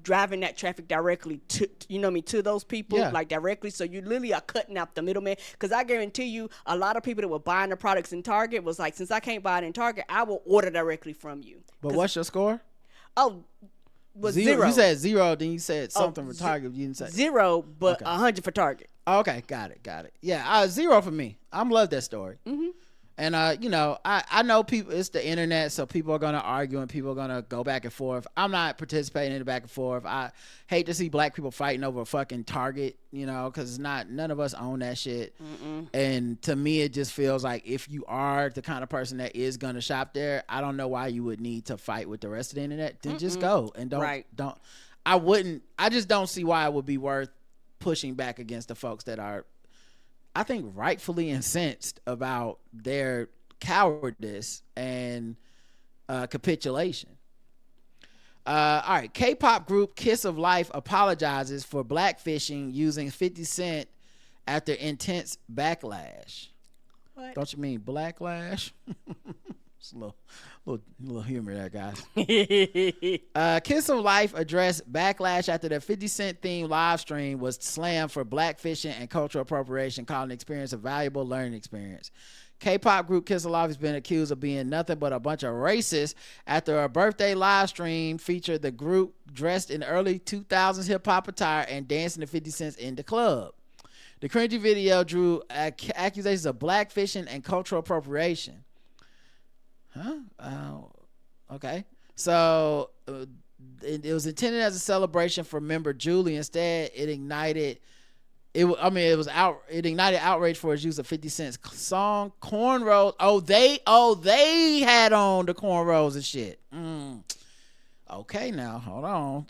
driving that traffic directly to, you know what I mean, to those people, like directly. So you literally are cutting out the middleman. Because I guarantee you, a lot of people that were buying the products in Target was like, since I can't buy it in Target, I will order directly from you. But what's your score? Oh, was zero. You said 0, then you said something for Target. You didn't say 0, but 100 for Target. Okay, got it. Yeah, 0 for me. I love that story. And you know, I know people. It's the internet, so people are gonna argue and people are gonna go back and forth. I'm not participating in the back and forth. I hate to see black people fighting over a fucking Target, you know, because none of us own that shit. And to me, it just feels like if you are the kind of person that is gonna shop there, I don't know why you would need to fight with the rest of the internet. Then just go and don't. I just don't see why it would be worth pushing back against the folks that are, I think, rightfully incensed about their cowardice and capitulation. All right, K-pop group Kiss of Life apologizes for blackfishing using 50 Cent after intense backlash. What? Don't you mean blacklash? It's a little humor there, guys. Kiss of Life addressed backlash after their 50 Cent themed live stream was slammed for blackfishing and cultural appropriation, calling the experience a valuable learning experience. K-pop group Kiss of Life has been accused of being nothing but a bunch of racists after a birthday live stream featured the group dressed in early 2000s hip-hop attire and dancing to 50 Cent's In the Club. The cringy video drew accusations of blackfishing and cultural appropriation. Okay. So it was intended as a celebration for member Julie. Instead, it ignited outrage for his use of 50 Cent's song Cornrows. They had on the cornrows and shit. Okay, now hold on.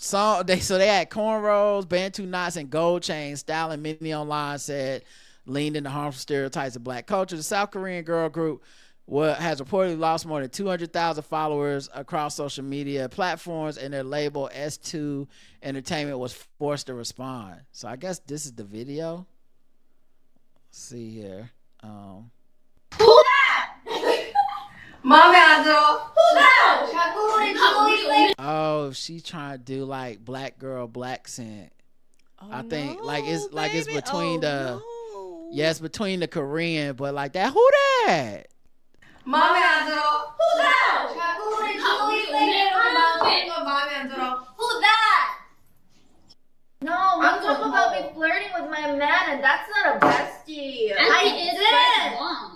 They had cornrows, bantu knots, and gold chains. Styling many online said leaned into harmful stereotypes of black culture. The South Korean girl group has reportedly lost more than 200,000 followers across social media platforms, and their label S2 Entertainment was forced to respond. So I guess this is the video. Let's see here. Oh, she's trying to do like black girl black scent. I think it's between it's between the Korean, but like that. Who that? 마음에 안 들어. Who that? 자꾸 우리 주둥이 땡기는 거 마음에 안 들어. Who that? No, I'm talking about me flirting with my man, and that's not a bestie. I did.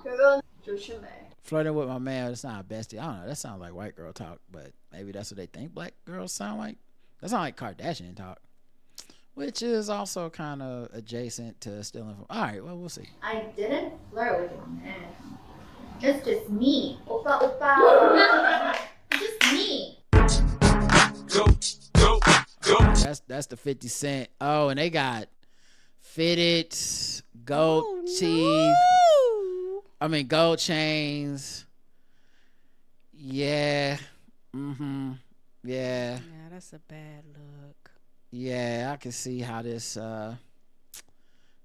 그건 조심해. Flirting with my man, that's not a bestie. I don't know. That sounds like white girl talk, but maybe that's what they think black girls sound like. That sounds like Kardashian talk, which is also kind of adjacent to stealing from. All right, well, we'll see. I didn't flirt with your man. It's just me. 오빠. It's just me. Go. That's the 50 Cent. Oh, and they got fitted gold teeth. Gold chains. Yeah. Mm-hmm. Yeah. Yeah, that's a bad look. Yeah, I can see how this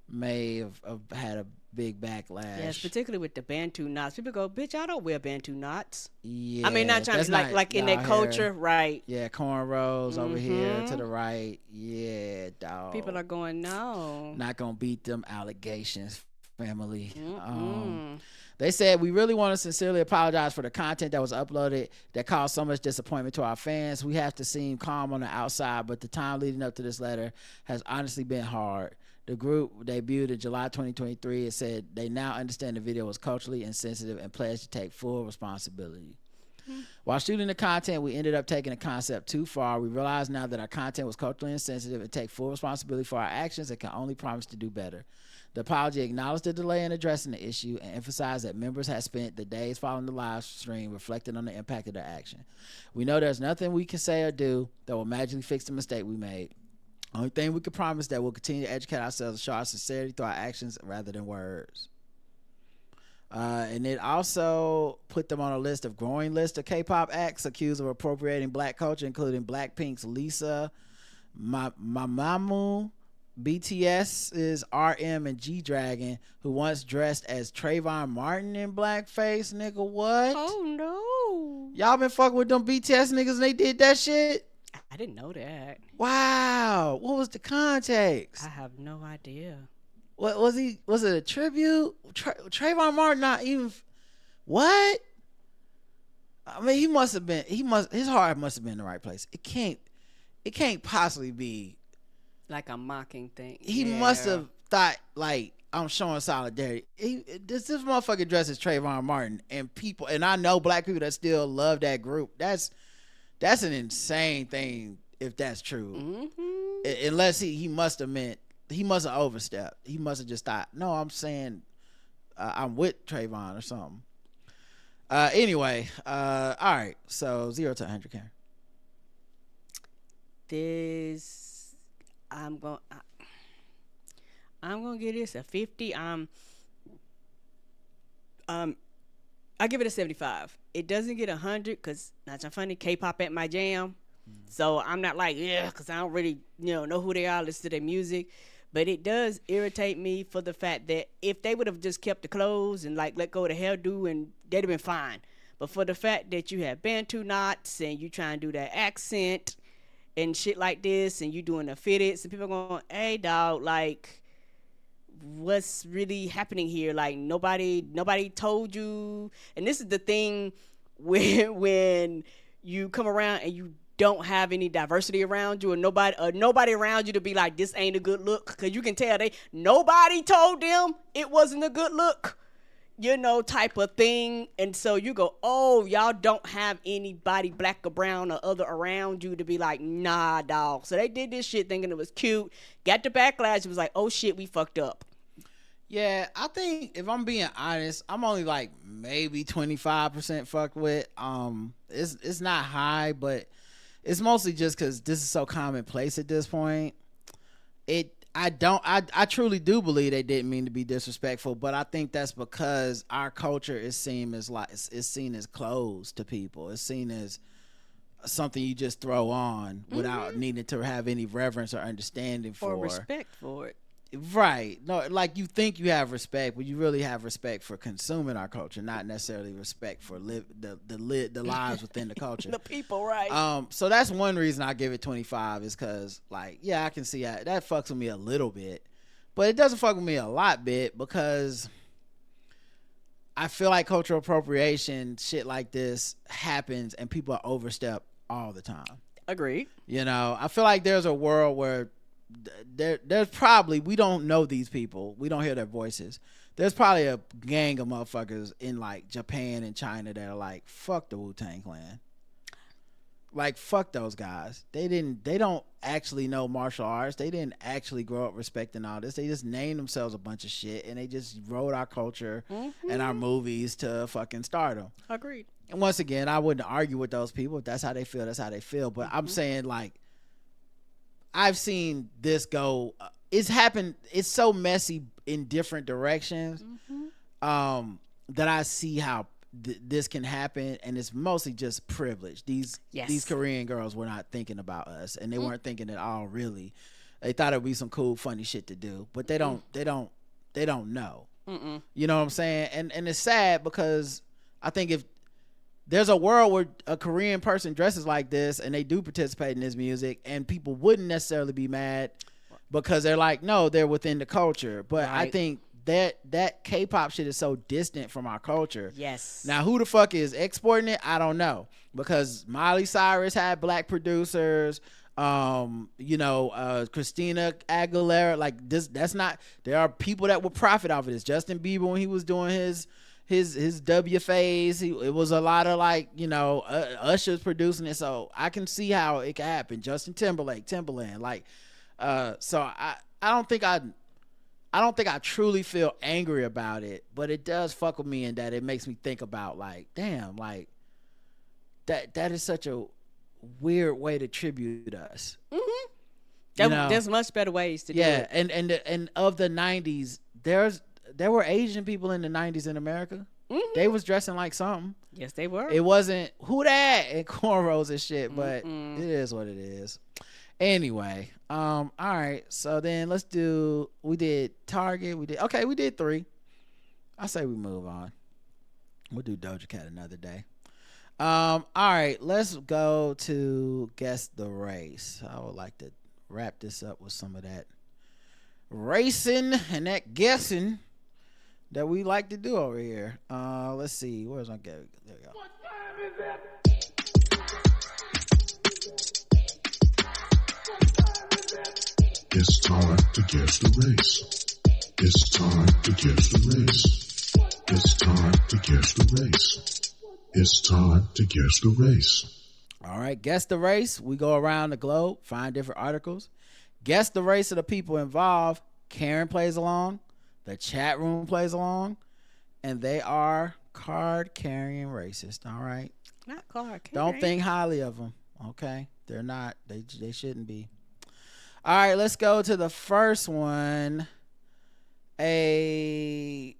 may have had a big backlash. Yes, particularly with the bantu knots. People go, bitch, I don't wear bantu knots. Yeah. I mean, not trying to like in their culture, right? Yeah, cornrows over here to the right. Yeah, dog. People are going, no. Not gonna beat them allegations, family. They said, we really want to sincerely apologize for the content that was uploaded that caused so much disappointment to our fans. We have to seem calm on the outside, but the time leading up to this letter has honestly been hard. The group debuted in July 2023 and said they now understand the video was culturally insensitive and pledge to take full responsibility. While shooting the content, we ended up taking the concept too far. We realize now that our content was culturally insensitive and take full responsibility for our actions and can only promise to do better. The apology acknowledged the delay in addressing the issue and emphasized that members had spent the days following the live stream reflecting on the impact of their action. We know there's nothing we can say or do that will magically fix the mistake we made. Only thing we can promise that we'll continue to educate ourselves and show our sincerity through our actions rather than words. And it also put them on a list of growing list of K-pop acts accused of appropriating black culture, including Blackpink's Lisa, Mamamoo, BTS's RM and G-Dragon, who once dressed as Trayvon Martin in blackface. Nigga, what? Oh, no. Y'all been fucking with them BTS niggas and they did that shit? I didn't know that. Wow. What was the context? I have no idea. What was he? Was it a tribute? Trayvon Martin not even... What? I mean, he must have been... His heart must have been in the right place. It can't possibly be... Like a mocking thing. He must have thought, like, I'm showing solidarity. This motherfucker dressed as Trayvon Martin, and people, and I know black people that still love that group. That's an insane thing if that's true. Mm-hmm. Unless he must have overstepped. He must have just thought, no, I'm saying I'm with Trayvon or something. Anyway, all right. So 0 to 100, Karen. I'm gonna give this a 50. I give it a 75. It doesn't get 100 because not so funny. K-pop at my jam, so I'm not like because I don't really know who they are, listen to their music. But it does irritate me for the fact that if they would have just kept the clothes and like let go of the hairdo, and they'd have been fine. But for the fact that you have bantu knots and you try and do that accent and shit like this, and you doing the fitteds, and people going, hey dog, like what's really happening here? Like nobody told you. And this is the thing when you come around and you don't have any diversity around you, or nobody around you to be like, this ain't a good look, because you can tell nobody told them it wasn't a good look, type of thing. And so you go, oh, y'all don't have anybody black or brown or other around you to be like, nah, dog. So they did this shit thinking it was cute, got the backlash. It was like, oh shit, we fucked up. Yeah, I think if I'm being honest, I'm only like maybe 25% fucked with. It's not high, but it's mostly just because this is so commonplace at this point. I truly do believe they didn't mean to be disrespectful, but I think that's because our culture is seen as closed to people. It's seen as something you just throw on without needing to have any reverence or understanding for. Or respect for it. Right. No, like you think you have respect, but you really have respect for consuming our culture, not necessarily respect for the lives within the culture. The people, right. So that's one reason I give it 25 is because, like, yeah, I can see that fucks with me a little bit, but it doesn't fuck with me a lot bit because I feel like cultural appropriation, shit like this happens and people are overstep all the time. Agreed. I feel like there's a world where there's probably, we don't know these people, we don't hear their voices, there's probably a gang of motherfuckers in like Japan and China that are like, fuck the Wu-Tang Clan, like fuck those guys. They don't actually know martial arts, they didn't actually grow up respecting all this, they just named themselves a bunch of shit and they just wrote our culture and our movies to fucking stardom. Agreed. And once again, I wouldn't argue with those people. If that's how they feel, that's how they feel. But I'm saying, like, I've seen this go. It's happened. It's so messy in different directions that I see how this can happen, and it's mostly just privilege. These Korean girls were not thinking about us, and they weren't thinking at all. Really, they thought it'd be some cool, funny shit to do, but they don't know. You know what I'm saying? And it's sad because I think if there's a world where a Korean person dresses like this and they do participate in this music, and people wouldn't necessarily be mad because they're like, no, they're within the culture. But I think that K-pop shit is so distant from our culture. Yes. Now, who the fuck is exporting it? I don't know, because Miley Cyrus had black producers. Christina Aguilera, like this. That's not. There are people that would profit off of this. Justin Bieber, when he was doing his W phase, it was a lot of Usher's producing it. So I can see how it can happen. Justin Timberland, so I don't think I truly feel angry about it, but it does fuck with me in that it makes me think about damn, that is such a weird way to tribute us. There's much better ways to do it. And of the 90s, there were Asian people in the 90s in America. They was dressing like something. Yes, they were. It wasn't who that and cornrows and shit, but it is what it is. Anyway, all right. So then we did Target. We did 3. I say we move on. We'll do Doja Cat another day. All right, let's go to Guess the Race. I would like to wrap this up with some of that racing and that guessing that we like to do over here. Let's see. Where's my go? There we go. What time is it? It's time to guess the race. It's time to guess the race. It's time to guess the race. It's time to guess the race. All right, guess the race. We go around the globe, find different articles. Guess the race of the people involved. Karen plays along. The chat room plays along. And they are card-carrying racist, all right? Not card-carrying. Don't think highly of them, okay? They're not. They shouldn't be. All right, let's go to the first one. A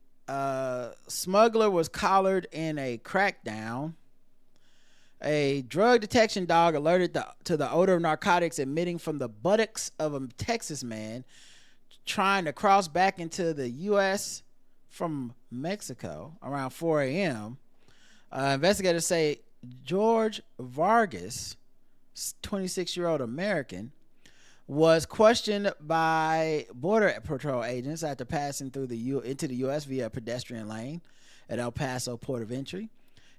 smuggler was collared in a crackdown. A drug detection dog alerted to the odor of narcotics emitting from the buttocks of a Texas man trying to cross back into the U.S. from Mexico around 4 a.m. Investigators say George Vargas, 26-year-old American, was questioned by Border Patrol agents after passing through into the U.S. via a pedestrian lane at El Paso Port of Entry.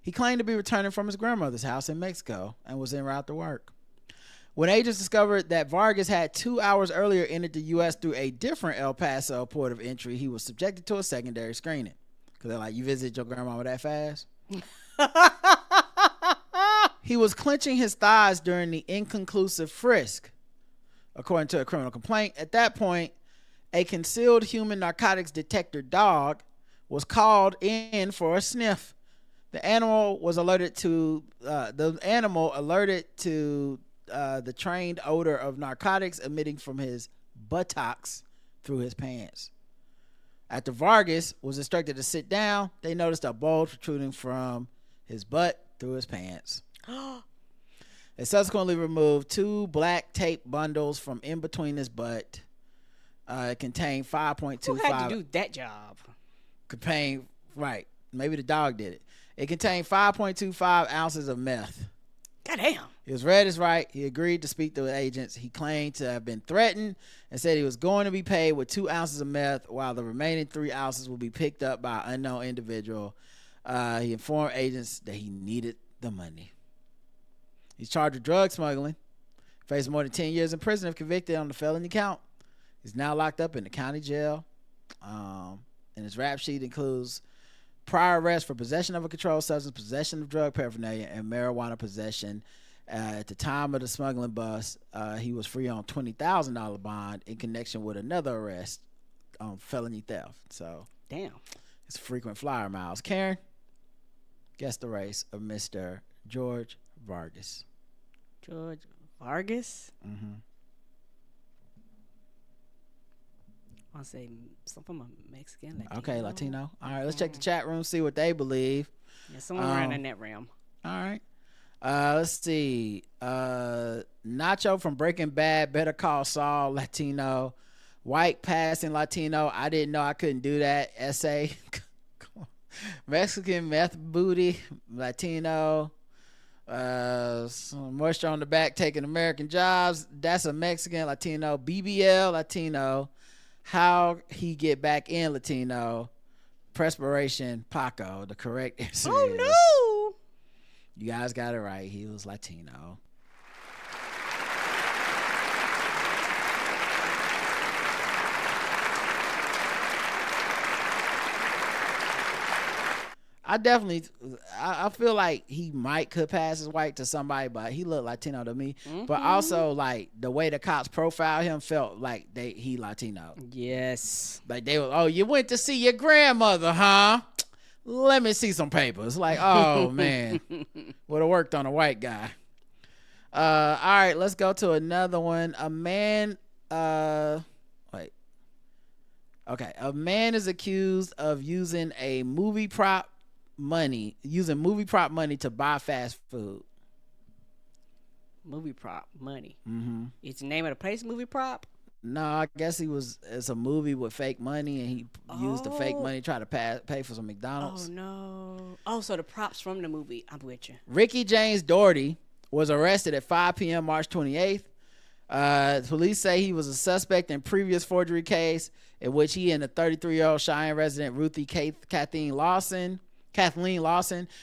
He claimed to be returning from his grandmother's house in Mexico and was en route to work. When agents discovered that Vargas had 2 hours earlier entered the U.S. through a different El Paso Port of Entry, he was subjected to a secondary screening. Because they're like, you visited your grandmama that fast? He was clenching his thighs during the inconclusive frisk, according to a criminal complaint. At that point, a concealed human narcotics detector dog was called in for a sniff. The animal alerted to the trained odor of narcotics emitting from his buttocks through his pants. After Vargas was instructed to sit down, they noticed a bulge protruding from his butt through his pants. They subsequently removed 2 black tape bundles from in between his butt. It contained 5.25. Who had to do that job? Right. Maybe the dog did it. It contained 5.25 ounces of meth. Goddamn. He was read his right. He agreed to speak to agents. He claimed to have been threatened and said he was going to be paid with 2 ounces of meth, while the remaining 3 ounces will be picked up by an unknown individual. He informed agents that he needed the money. He's charged with drug smuggling. Faced more than 10 years in prison if convicted on the felony count. He's now locked up in the county jail. And his rap sheet includes prior arrest for possession of a controlled substance, possession of drug paraphernalia, and marijuana possession. At the time of the smuggling bust, he was free on $20,000 bond in connection with another arrest on felony theft. So, damn, it's frequent flyer miles. Karen, guess the race of Mr. George Vargas. George Vargas? Mm-hmm. I say some from a Mexican, Latino. Okay, Latino. All right, let's check the chat room, see what they believe. Yeah, someone around in that realm. All right. Let's see. Nacho from Breaking Bad, Better Call Saul, Latino. White passing Latino. I didn't know I couldn't do that. Essay. Mexican meth booty, Latino. Some moisture on the back taking American jobs. That's a Mexican, Latino. BBL, Latino. How he get back in, Latino. Perspiration, Paco. The correct answer is. Oh no! You guys got it right. He was Latino. I feel like he could pass as white to somebody, but he looked Latino to me. Mm-hmm. But also, like, the way the cops profile him felt like he Latino. Yes. Like, they were, oh, you went to see your grandmother, huh? Let me see some papers. Like, oh, man. Would have worked on a white guy. All right, let's go to another one. A man is accused of using movie prop money to buy fast food. Movie prop money. Mm-hmm. It's the name of the place, movie prop? No, I guess it's a movie with fake money, and he used the fake money to try to pay for some McDonald's. Oh, no. Oh, so the props from the movie. I'm with you. Ricky James Doherty was arrested at 5 p.m. March 28th. Police say he was a suspect in previous forgery case in which he and the 33-year-old Cheyenne resident Ruthie Kathleen Lawson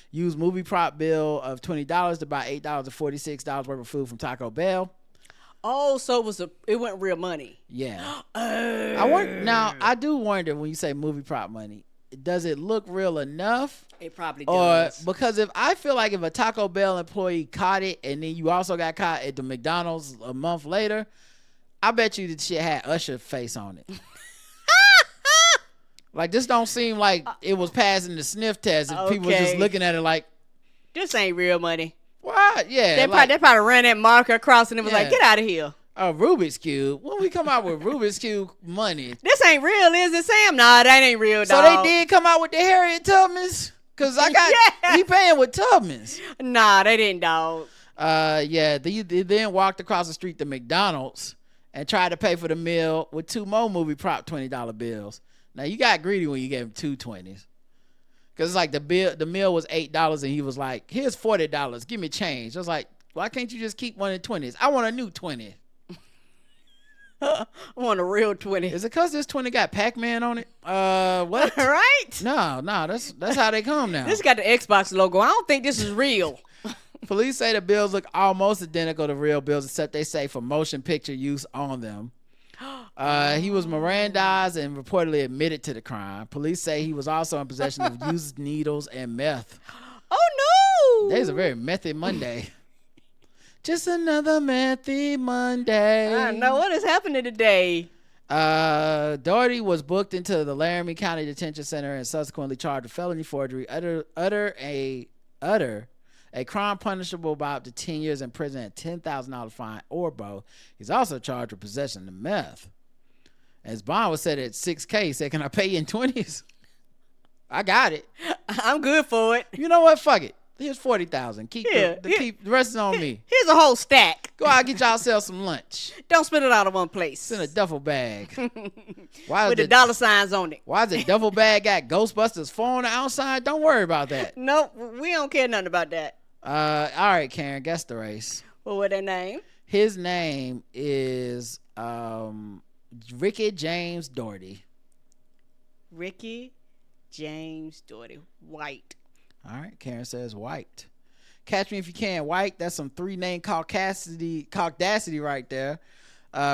used movie prop bill of $20 to buy $8.46 worth of food from Taco Bell. Oh, so it wasn't real money. Yeah. I do wonder when you say movie prop money, does it look real enough? It probably does. Or because if a Taco Bell employee caught it and then you also got caught at the McDonald's a month later, I bet you the shit had Usher face on it. Like, this don't seem like it was passing the sniff test. And people just looking at it like, this ain't real money. What? Yeah. They probably ran that marker across and it was like, get out of here. Oh, Rubik's Cube. When we come out with Rubik's Cube money. This ain't real, is it, Sam? Nah, that ain't real, dog. So they did come out with the Harriet Tubmans? Because he paying with Tubmans. Nah, they didn't, dog. They then walked across the street to McDonald's and tried to pay for the meal with 2 more movie prop $20 bills. Now, you got greedy when you gave him 2 20s. Because it's like the meal was $8 and he was like, here's $40. Give me change. I was like, why can't you just keep one of the 20s? I want a new 20. I want a real 20. Is it because this 20 got Pac-Man on it? What? Right? No, that's how they come now. This got the Xbox logo. I don't think this is real. Police say the bills look almost identical to real bills, except they say for motion picture use on them. He was Mirandized and reportedly admitted to the crime. Police say he was also in possession of used needles and meth. Oh, no. Today's a very methy Monday. Just another methy Monday. I know what is happening today. Doherty was booked into the Laramie County Detention Center and subsequently charged with felony forgery, utter a crime punishable by up to 10 years in prison and $10,000 fine or both. He's also charged with possession of meth. His bond was set at $6,000. He said, can I pay you in 20s? I got it. I'm good for it. You know what? Fuck it. Here's $40,000. Keep the rest is on me. Here's a whole stack. Go out and get y'all some lunch. Don't spend it all in one place. It's in a duffel bag. With the dollar signs on it. Why is the duffel bag got Ghostbusters 4 on the outside? Don't worry about that. Nope, we don't care nothing about that. All right, Karen, guess the race. Well, what their name? His name is Ricky James Doherty. Ricky James Doherty. White. All right, Karen says white. Catch me if you can. White, that's some 3-name caucasity right there.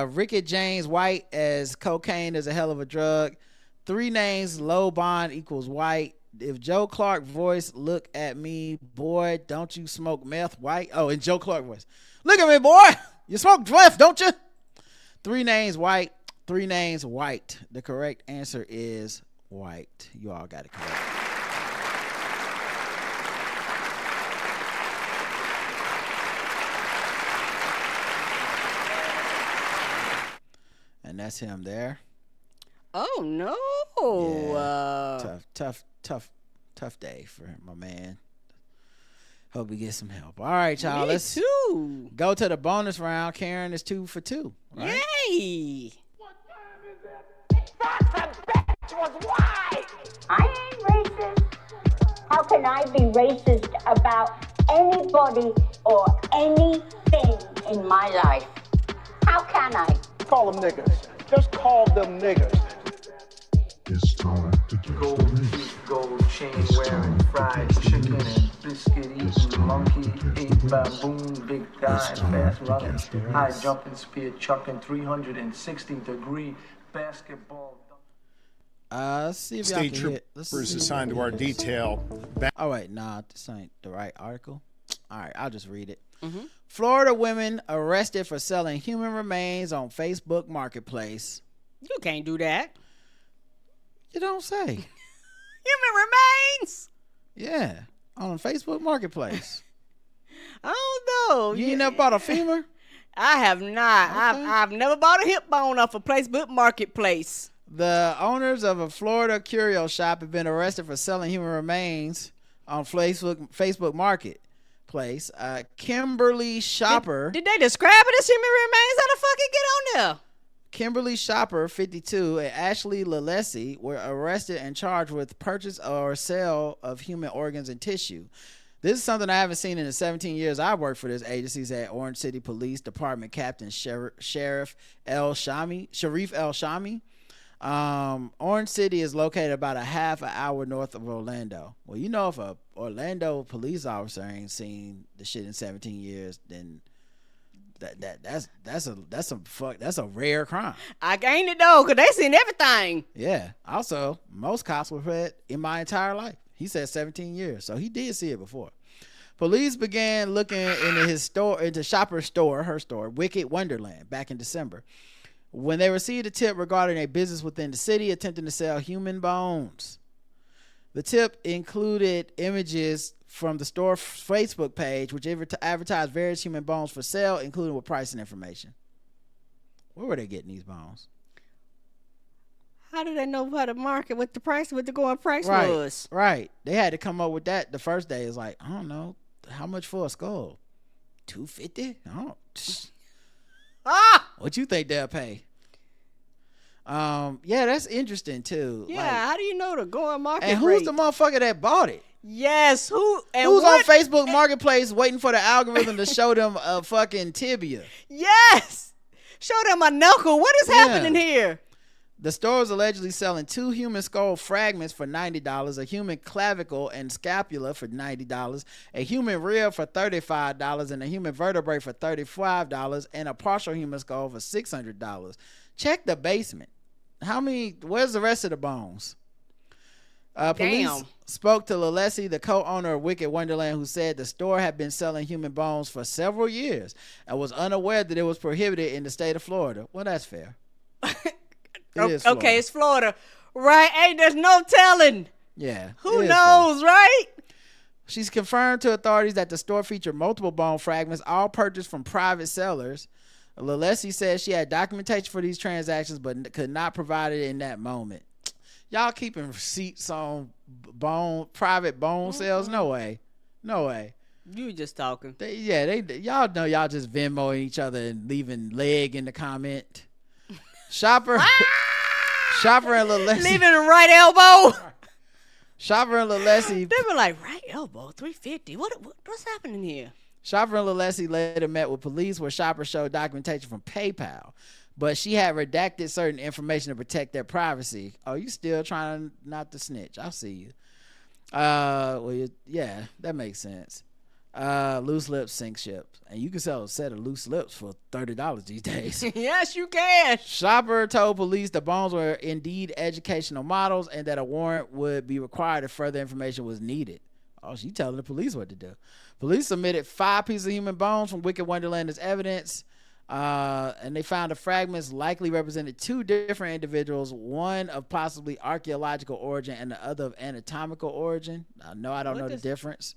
Ricky James White, as cocaine is a hell of a drug. 3 names, low bond equals white. If Joe Clark voice, look at me, boy, don't you smoke meth, white? Oh, in Joe Clark voice. Look at me, boy. You smoke meth, don't you? 3 names, white. 3 names, white. The correct answer is white. You all got it correct. And that's him there. Oh no. Tough day for my man. Hope we get some help. All right, y'all. Me Let's too. go to the bonus round. Karen is 2 for 2. Right? Yay. I ain't racist. How can I be racist about anybody or anything in my life? How can I? Call them niggers. Just call them niggers. It's time to get the race. Gold chain wearing, fried chicken and biscuit eating, monkey ate baboon, big guy, fast running, high jumping, spear chucking, 360-degree basketball. Let's see if y'all State can hit. troopers assigned to our detail. Oh wait, nah, this ain't the right article. All right, I'll just read it. Florida women arrested for selling human remains on Facebook Marketplace. You can't do that. You don't say. Human remains. Yeah, on Facebook Marketplace. I don't know. You ain't never bought a femur? I have not. Okay. I've never bought a hip bone off a Facebook Marketplace. The owners of a Florida curio shop have been arrested for selling human remains on Facebook Marketplace. Kimberly Shopper. Did they describe it as human remains? How the fuck it get on there? Kimberly Shopper, 52, and Ashley Lalesi were arrested and charged with purchase or sale of human organs and tissue. This is something I haven't seen in the 17 years I've worked for this agency, said Orange City Police Department Captain Sharif El Shami. Orange City is located about a half an hour north of Orlando. Well, you know, if a Orlando police officer ain't seen the shit in 17 years, then that's a rare crime. I ain't it though, cause they seen everything. Yeah. Also, most cops were read in my entire life. He said 17 years, so he did see it before. Police began looking into Shopper's store, her store, Wicked Wonderland, back in December, when they received a tip regarding a business within the city attempting to sell human bones. The tip included images from the store Facebook page, which advertised various human bones for sale, including with pricing information. Where were they getting these bones? How do they know how to market what the going price Right, was? right. They had to come up with that the first day. It's like, I don't know, how much for a skull? $250? What you think they'll pay? Yeah, that's interesting too. Yeah, like, how do you know the going market and who's rate? the motherfucker that bought it? Yes, who's on Facebook Marketplace waiting for the algorithm to show them a fucking tibia? Yes, show them a knuckle. What is happening here? The store is allegedly selling 2 human skull fragments for $90, a human clavicle and scapula for $90, a human rib for $35, and a human vertebrae for $35, and a partial human skull for $600. Check the basement. Where's the rest of the bones? Police spoke to Lalesi, the co-owner of Wicked Wonderland, who said the store had been selling human bones for several years and was unaware that it was prohibited in the state of Florida. Well, that's fair. Okay, it's Florida. Right? Hey, there's no telling. Yeah. Who knows, right? She's confirmed to authorities that the store featured multiple bone fragments, all purchased from private sellers. Lalesi says she had documentation for these transactions, but could not provide it in that moment. Y'all keeping receipts on private bone sales? No way. You just talking. Y'all know y'all just Venmoing each other and leaving leg in the comment. Shopper and Lalesi leaving the right elbow. Shopper and Lalesi. They were like, right elbow, $350. What's happening here? Shopper and Lalesi later met with police, where Shopper showed documentation from PayPal, but she had redacted certain information to protect their privacy. Oh, you still trying not to snitch? I see you. Yeah, that makes sense. Loose lips sink ships, and you can sell a set of loose lips for $30 these days. Yes, you can. Shopper told police the bones were indeed educational models and that a warrant would be required if further information was needed. Oh, she telling the police what to do. Police submitted 5 pieces of human bones from Wicked Wonderland as evidence, and they found the fragments likely represented 2 different individuals, one of possibly archaeological origin and the other of anatomical origin. I don't know the difference.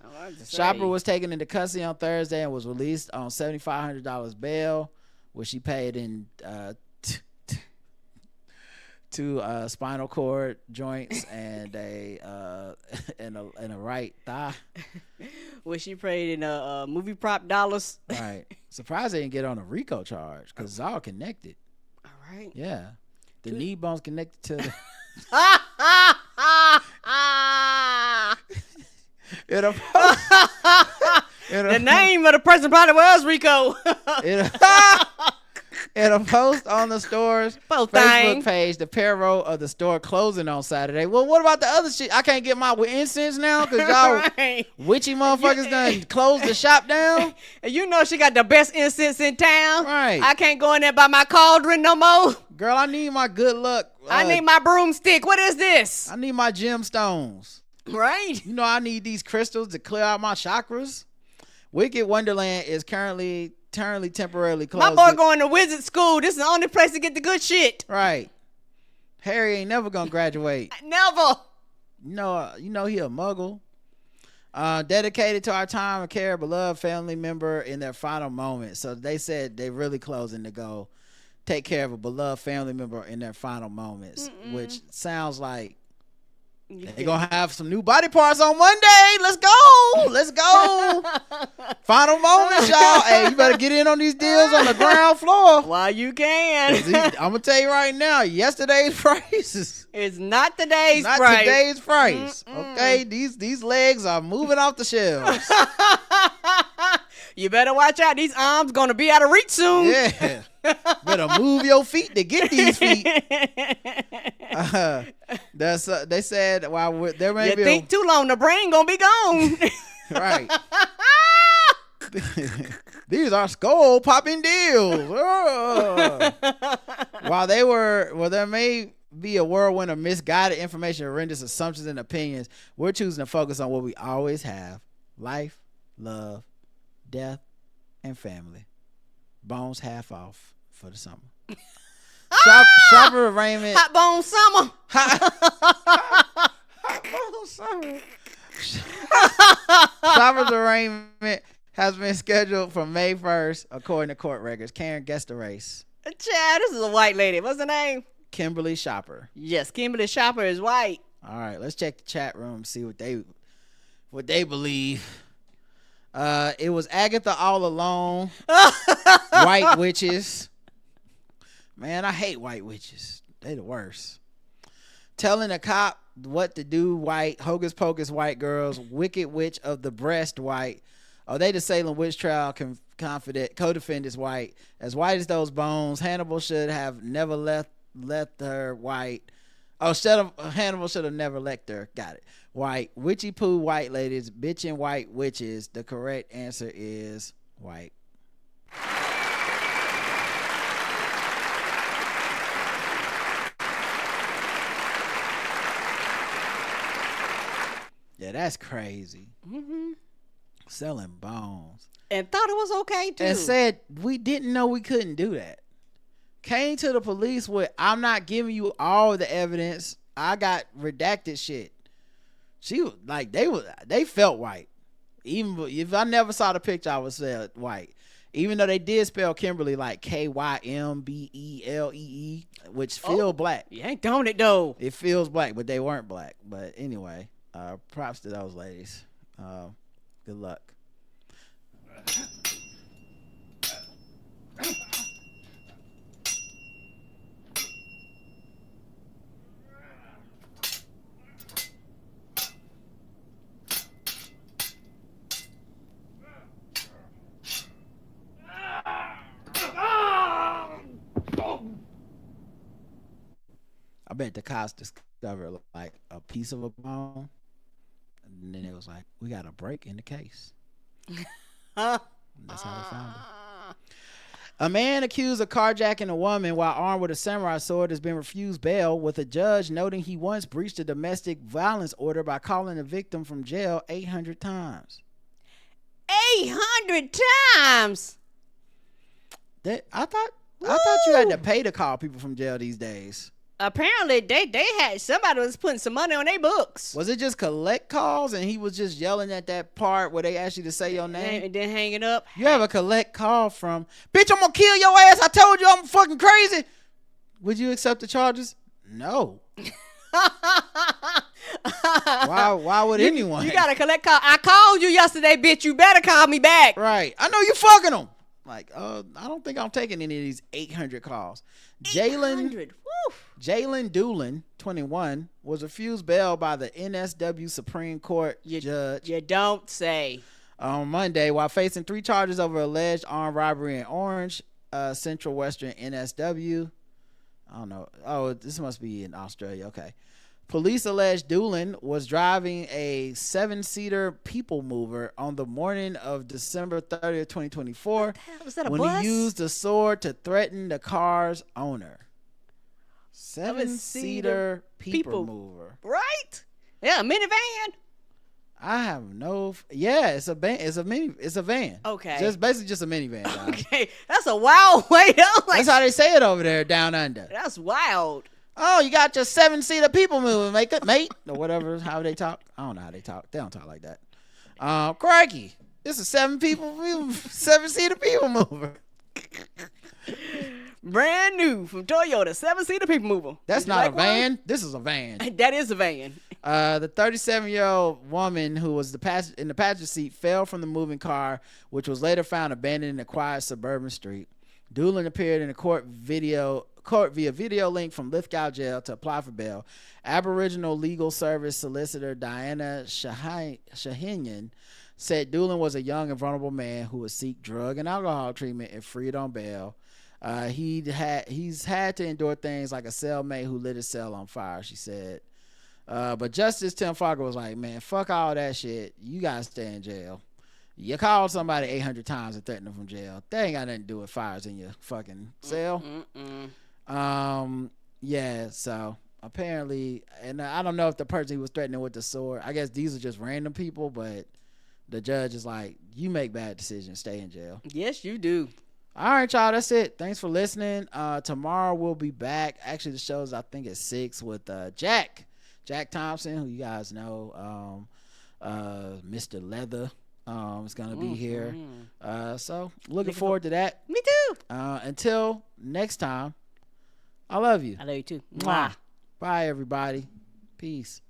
Shopper was taken into custody on Thursday and was released on $7,500 bail, which she paid in two spinal cord joints and a and a right thigh. Where she prayed in movie prop dollars. Right. Surprised they didn't get on a RICO charge because it's all connected. All right. Yeah. The knee bone's connected to the. The name of the person probably was Rico. In a post on the store's Facebook Facebook page, the payroll of the store closing on Saturday. Well, what about the other shit? I can't get my incense now because y'all witchy motherfuckers done closed the shop down. And you know she got the best incense in town. Right. I can't go in there by my cauldron no more. Girl, I need my good luck. I need my broomstick. What is this? I need my gemstones. Right. You know I need these crystals to clear out my chakras. Wicked Wonderland is currently temporarily closed. My boy going to wizard school. This is the only place to get the good shit. Right. Harry ain't never gonna graduate. Never. You know he a muggle. Dedicated to our time and care, beloved family member in their final moments. So they said they really closing to go take care of a beloved family member in their final moments, which sounds like they're gonna have some new body parts on Monday. Let's go. Final moments, y'all. Hey, you better get in on these deals on the ground floor while you can. I'm gonna tell you right now, yesterday's prices is not today's not price. Today's price. Okay, these legs are moving off the shelves. You better watch out. These arms gonna be out of reach soon. Yeah. Better move your feet to get these feet. They said while there may be think too long, the brain gonna be gone. Right. These are skull popping deals. While there may be a whirlwind of misguided information, horrendous assumptions and opinions, we're choosing to focus on what we always have: life, love, death, and family. Bones half off for the summer. Shopper arraignment. Hot bone summer. Hot bone summer. Shopper's arraignment has been scheduled for May 1st, according to court records. Karen, guess the race. Chad, this is a white lady. What's her name? Kimberly Shopper. Yes, Kimberly Shopper is white. All right, let's check the chat room, see what they believe. It was Agatha all alone. White witches. Man, I hate white witches. They the worst. Telling a cop what to do, white. Hocus pocus, white girls. Wicked witch of the breast, white. Oh, they the Salem witch trial co-defendants, white. As white as those bones, Hannibal should have never left her, white. Oh, Hannibal should have never left her. Got it. White. Witchy poo, white ladies. Bitchin' white witches. The correct answer is white. Yeah, that's crazy. Selling bones. And thought it was okay, too. And said, we didn't know we couldn't do that. Came to the police with, I'm not giving you all the evidence. I got redacted shit. She was like, they felt white. Even if I never saw the picture, I would say white. Even though they did spell Kimberly like Kymbelee, which feel black. You ain't doing it though. It feels black, but they weren't black. But anyway, props to those ladies. Good luck. I bet the cops discovered like a piece of a bone, and then it was like, we got a break in the case. That's how they found it. A man accused of carjacking a woman while armed with a samurai sword has been refused bail, with a judge noting he once breached a domestic violence order by calling the victim from jail 800 times. 800 times? I thought you had to pay to call people from jail these days. Apparently, they had somebody was putting some money on their books. Was it just collect calls and he was just yelling at that part where they asked you to say your name? And then hang it up. You have a collect call from, bitch, I'm gonna kill your ass. I told you I'm fucking crazy. Would you accept the charges? No. Why would anyone? You gotta collect call. I called you yesterday, bitch. You better call me back. Right. I know you fucking them. Like, I don't think I'm taking any of these 800 calls. Jalen Doolin, 21, was refused bail by the NSW Supreme Court judge. You don't say. On Monday, while facing 3 charges over alleged armed robbery in Orange, Central Western NSW. I don't know. Oh, this must be in Australia. Okay. Police allege Doolin was driving a 7-seater people mover on the morning of December 30th, 2024, was that a when bus? he used a sword to threaten the car's owner. 7-seater people mover. Right? Yeah, a minivan. I have no. Yeah, it's a van. It's a van. Okay. Just basically just a minivan. Guys. Okay, that's a wild way. That's how they say it over there down under. That's wild. Oh, you got your 7-seater people moving, mate, or whatever. How they talk? I don't know how they talk. They don't talk like that. Crikey, this is 7-seater people mover. Brand new from Toyota, 7-seater people mover. That's not a van. This is a van. That is a van. The 37-year-old woman who was in the passenger seat fell from the moving car, which was later found abandoned in a quiet suburban street. Doolin appeared in a court via video link from Lithgow Jail to apply for bail. Aboriginal Legal Service Solicitor Diana Shahinian said Doolin was a young and vulnerable man who would seek drug and alcohol treatment if freed on bail. He's had to endure things like a cellmate who lit his cell on fire, she said. But Justice Tim Fargo was like, man, fuck all that shit. You gotta stay in jail. You called somebody 800 times and threatened them from jail. That ain't got nothing to do with fires in your fucking cell. Yeah, so apparently, and I don't know if the person he was threatening with the sword, I guess these are just random people, but the judge is like, you make bad decisions, stay in jail. Yes, you do. All right, y'all, that's it. Thanks for listening. Tomorrow we'll be back. Actually, the show's, I think, at 6 with Jack Thompson, who you guys know, Mr. Leather. Is gonna be here. So looking forward to that. Me too. Until next time, I love you. I love you too. Mwah. Bye, everybody. Peace.